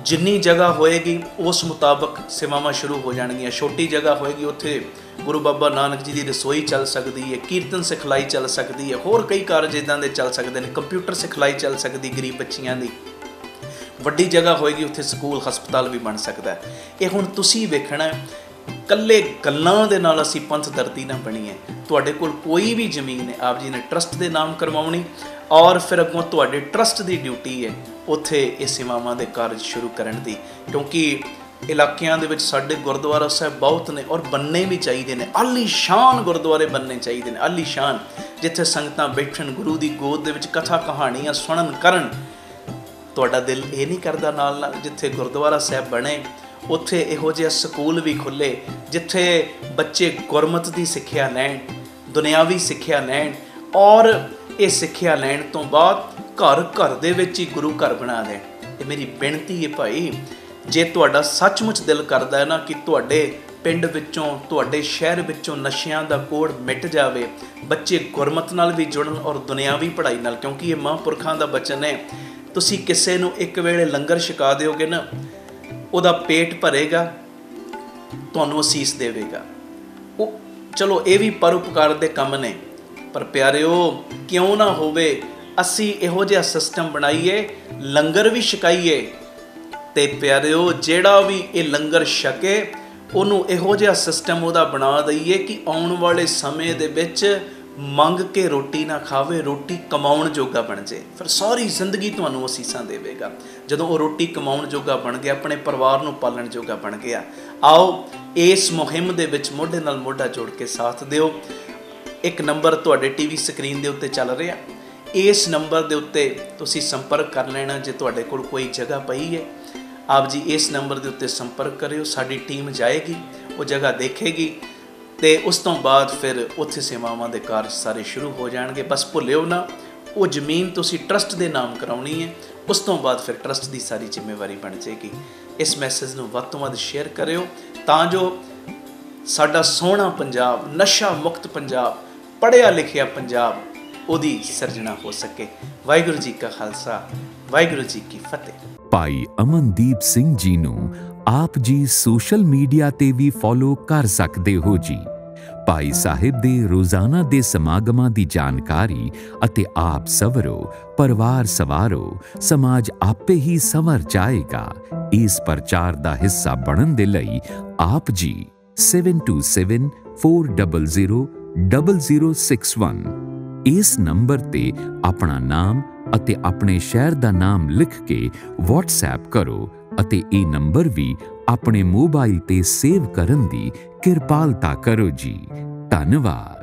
ਜਿੰਨੀ ਜਗ੍ਹਾ ਹੋਏਗੀ ਉਸ ਮੁਤਾਬਕ ਸੇਵਾਵਾਂ ਸ਼ੁਰੂ ਹੋ ਜਾਣਗੀਆਂ। ਛੋਟੀ ਜਗ੍ਹਾ ਹੋਏਗੀ, ਉੱਥੇ ਗੁਰੂ ਬਾਬਾ ਨਾਨਕ ਜੀ ਦੀ ਰਸੋਈ ਚੱਲ ਸਕਦੀ ਹੈ, ਕੀਰਤਨ ਸਿਖਲਾਈ ਚੱਲ ਸਕਦੀ ਹੈ, ਹੋਰ ਕਈ ਕਾਰਜ ਇੱਦਾਂ ਦੇ ਚੱਲ ਸਕਦੇ ਨੇ, ਕੰਪਿਊਟਰ ਸਿਖਲਾਈ ਚੱਲ ਸਕਦੀ ਗਰੀਬ ਬੱਚੀਆਂ ਦੀ। ਵੱਡੀ ਜਗ੍ਹਾ ਹੋਏਗੀ, ਉੱਥੇ ਸਕੂਲ ਹਸਪਤਾਲ ਵੀ ਬਣ ਸਕਦਾ। ਇਹ ਹੁਣ ਤੁਸੀਂ ਵੇਖਣਾ, ਇਕੱਲੇ ਗੱਲਾਂ ਦੇ ਨਾਲ ਅਸੀਂ ਪੰਥ ਦਰਦੀ ਨਾ ਬਣੀਏ। ਤੁਹਾਡੇ ਕੋਲ ਕੋਈ ਵੀ ਜ਼ਮੀਨ ਹੈ, ਆਪ ਜੀ ਨੇ ਟਰਸਟ ਦੇ ਨਾਮ ਕਰਵਾਉਣੀ, ਔਰ ਫਿਰ ਅੱਗੋਂ ਤੁਹਾਡੇ ਟਰਸਟ ਦੀ ਡਿਊਟੀ ਹੈ ਉੱਥੇ ਇਹ ਸੇਵਾਵਾਂ ਦੇ ਕਾਰਜ ਸ਼ੁਰੂ ਕਰਨ ਦੀ, ਕਿਉਂਕਿ ਇਲਾਕਿਆਂ ਦੇ ਵਿੱਚ ਸਾਡੇ ਗੁਰਦੁਆਰਾ ਸਾਹਿਬ ਬਹੁਤ ਨੇ ਔਰ ਬੰਨੇ ਵੀ ਚਾਹੀਦੇ ਨੇ। ਆਲੀਸ਼ਾਨ ਗੁਰਦੁਆਰੇ ਬੰਨੇ ਚਾਹੀਦੇ ਨੇ, ਆਲੀਸ਼ਾਨ, ਜਿੱਥੇ ਸੰਗਤਾਂ ਬੈਠਣ, ਗੁਰੂ ਦੀ ਗੋਦ ਦੇ ਵਿੱਚ ਕਥਾ ਕਹਾਣੀਆਂ ਸੁਣਨ ਕਰਨ। ਤੁਹਾਡਾ ਦਿਲ ਇਹ ਨਹੀਂ ਕਰਦਾ ਨਾਲ ਨਾਲ ਜਿੱਥੇ ਗੁਰਦੁਆਰਾ ਸਾਹਿਬ ਬਣੇ ਉੱਥੇ ਇਹੋ ਜਿਹਾ ਸਕੂਲ ਵੀ ਖੁੱਲ੍ਹੇ, ਜਿੱਥੇ ਬੱਚੇ ਗੁਰਮਤ ਦੀ ਸਿੱਖਿਆ ਲੈਣ, ਦੁਨਿਆਵੀ ਸਿੱਖਿਆ ਲੈਣ, ਔਰ ਇਹ ਸਿੱਖਿਆ ਲੈਣ ਤੋਂ ਬਾਅਦ ਘਰ ਘਰ ਦੇ ਵਿੱਚ ਹੀ ਗੁਰੂ ਘਰ ਬਣਾ ਦੇਣ। ਇਹ ਮੇਰੀ ਬੇਨਤੀ ਹੈ ਭਾਈ, ਜੇ ਤੁਹਾਡਾ ਸੱਚਮੁੱਚ ਦਿਲ ਕਰਦਾ ਹੈ ਨਾ ਕਿ ਤੁਹਾਡੇ ਪਿੰਡ ਵਿੱਚੋਂ, ਤੁਹਾਡੇ ਸ਼ਹਿਰ ਵਿੱਚੋਂ ਨਸ਼ਿਆਂ ਦਾ ਕੋੜ ਮਿਟ ਜਾਵੇ, ਬੱਚੇ ਗੁਰਮਤ ਨਾਲ ਵੀ ਜੁੜਨ ਔਰ ਦੁਨਿਆਵੀ ਪੜ੍ਹਾਈ ਨਾਲ, ਕਿਉਂਕਿ ਇਹ ਮਹਾਂਪੁਰਖਾਂ ਦਾ ਬਚਨ ਹੈ, ਤੁਸੀਂ ਕਿਸੇ ਨੂੰ ਇੱਕ ਵੇਲੇ ਲੰਗਰ ਛਕਾ ਦਿਓਗੇ ਨਾ, ਉਹਦਾ ਪੇਟ ਭਰੇਗਾ, ਤੁਹਾਨੂੰ ਅਸੀਸ ਦੇਵੇਗਾ। ਉਹ ਚਲੋ ਇਹ ਵੀ ਪਰਉਪਕਾਰ ਦੇ ਕੰਮ ਨੇ, ਪਰ ਪਿਆਰਿਓ ਕਿਉਂ ਨਾ ਹੋਵੇ ਅਸੀਂ ਇਹੋ ਜਿਹਾ ਸਿਸਟਮ ਬਣਾਈਏ, ਲੰਗਰ ਵੀ ਛਕਾਈਏ, ਅਤੇ ਪਿਆਰਿਓ ਜਿਹੜਾ ਵੀ ਇਹ ਲੰਗਰ ਛਕੇ ਉਹਨੂੰ ਇਹੋ ਜਿਹਾ ਸਿਸਟਮ ਉਹਦਾ ਬਣਾ ਦਈਏ ਕਿ ਆਉਣ ਵਾਲੇ ਸਮੇਂ ਦੇ ਵਿੱਚ ਮੰਗ ਕੇ ਰੋਟੀ ਨਾ ਖਾਵੇ, ਰੋਟੀ ਕਮਾਉਣ ਜੋਗਾ ਬਣ ਜਾਏ। ਫਿਰ ਸਾਰੀ ਜ਼ਿੰਦਗੀ ਤੁਹਾਨੂੰ ਅਸੀਸਾਂ ਦੇਵੇਗਾ। ਜਦੋਂ ਉਹ ਰੋਟੀ ਕਮਾਉਣ ਜੋਗਾ ਬਣ ਗਿਆ, ਆਪਣੇ ਪਰਿਵਾਰ ਨੂੰ ਪਾਲਣ ਜੋਗਾ ਬਣ ਗਿਆ। ਆਓ ਇਸ ਮੁਹਿੰਮ ਦੇ ਵਿੱਚ ਮੋਢੇ ਨਾਲ ਮੋਢਾ ਜੋੜ ਕੇ ਸਾਥ ਦਿਓ। ਇੱਕ ਨੰਬਰ ਤੁਹਾਡੇ TV ਸਕਰੀਨ ਦੇ ਉੱਤੇ ਚੱਲ ਰਿਹਾ, ਇਸ ਨੰਬਰ ਦੇ ਉੱਤੇ ਤੁਸੀਂ ਸੰਪਰਕ ਕਰ ਲੈਣਾ। ਜੇ ਤੁਹਾਡੇ ਕੋਲ ਕੋਈ ਜਗ੍ਹਾ ਪਈ ਹੈ, ਆਪ ਜੀ ਇਸ ਨੰਬਰ ਦੇ ਉੱਤੇ ਸੰਪਰਕ ਕਰਿਓ, ਸਾਡੀ ਟੀਮ ਜਾਏਗੀ, ਉਹ ਜਗ੍ਹਾ ਦੇਖੇਗੀ, ਅਤੇ ਉਸ ਤੋਂ ਬਾਅਦ ਫਿਰ ਉੱਥੇ ਸੇਵਾਵਾਂ ਦੇ ਕਾਰਜ ਸਾਰੇ ਸ਼ੁਰੂ ਹੋ ਜਾਣਗੇ। ਬਸ ਭੁੱਲਿਓ ਨਾ, ਉਹ ਜ਼ਮੀਨ ਤੁਸੀਂ ਟਰਸਟ ਦੇ ਨਾਮ ਕਰਾਉਣੀ ਹੈ, ਉਸ ਤੋਂ ਬਾਅਦ ਫਿਰ ਟਰਸਟ ਦੀ ਸਾਰੀ ਜ਼ਿੰਮੇਵਾਰੀ ਬਣ ਜਾਏਗੀ। ਇਸ ਮੈਸੇਜ ਨੂੰ ਵੱਧ ਤੋਂ ਵੱਧ ਸ਼ੇਅਰ ਕਰਿਓ, ਤਾਂ ਜੋ ਸਾਡਾ ਸੋਹਣਾ ਪੰਜਾਬ, ਨਸ਼ਾ ਮੁਕਤ ਪੰਜਾਬ, ਪੜ੍ਹਿਆ ਲਿਖਿਆ ਪੰਜਾਬ, ਉਹਦੀ ਸਿਰਜਣਾ ਹੋ ਸਕੇ। ਵਾਹਿਗੁਰੂ ਜੀ ਕਾ ਖਾਲਸਾ, ਵਾਹਿਗੁਰੂ ਜੀ ਕੀ ਫਤਿਹ। ਭਾਈ ਅਮਨਦੀਪ ਸਿੰਘ ਜੀ ਨੂੰ ਆਪ ਜੀ ਸੋਸ਼ਲ ਮੀਡੀਆ ਤੇ ਵੀ ਫੋਲੋ ਕਰ ਸਕਦੇ ਹੋ ਜੀ। ਭਾਈ ਸਾਹਿਬ ਦੇ ਰੋਜ਼ਾਨਾ ਦੇ ਸਮਾਗਮਾਂ ਦੀ ਜਾਣਕਾਰੀ ਅਤੇ ਆਪ ਸਵਰੋ, ਪਰਿਵਾਰ ਸਵਾਰੋ, ਸਮਾਜ ਆਪੇ ਹੀ ਸੰਵਰ ਜਾਏਗਾ। ਇਸ ਪ੍ਰਚਾਰ ਦਾ ਹਿੱਸਾ ਬਣਨ ਦੇ ਲਈ ਆਪ ਜੀ 7274000061 ਇਸ ਨੰਬਰ ਤੇ ਆਪਣਾ ਨਾਮ ਅਤੇ ਆਪਣੇ ਸ਼ਹਿਰ ਦਾ ਨਾਮ ਲਿਖ ਕੇ WhatsApp ਕਰੋ ਅਤੇ ਇਹ ਨੰਬਰ ਵੀ ਆਪਣੇ ਮੋਬਾਈਲ ਤੇ ਸੇਵ ਕਰਨ ਦੀ ਕਿਰਪਾਲਤਾ ਕਰੋ ਜੀ। ਧੰਨਵਾਦ।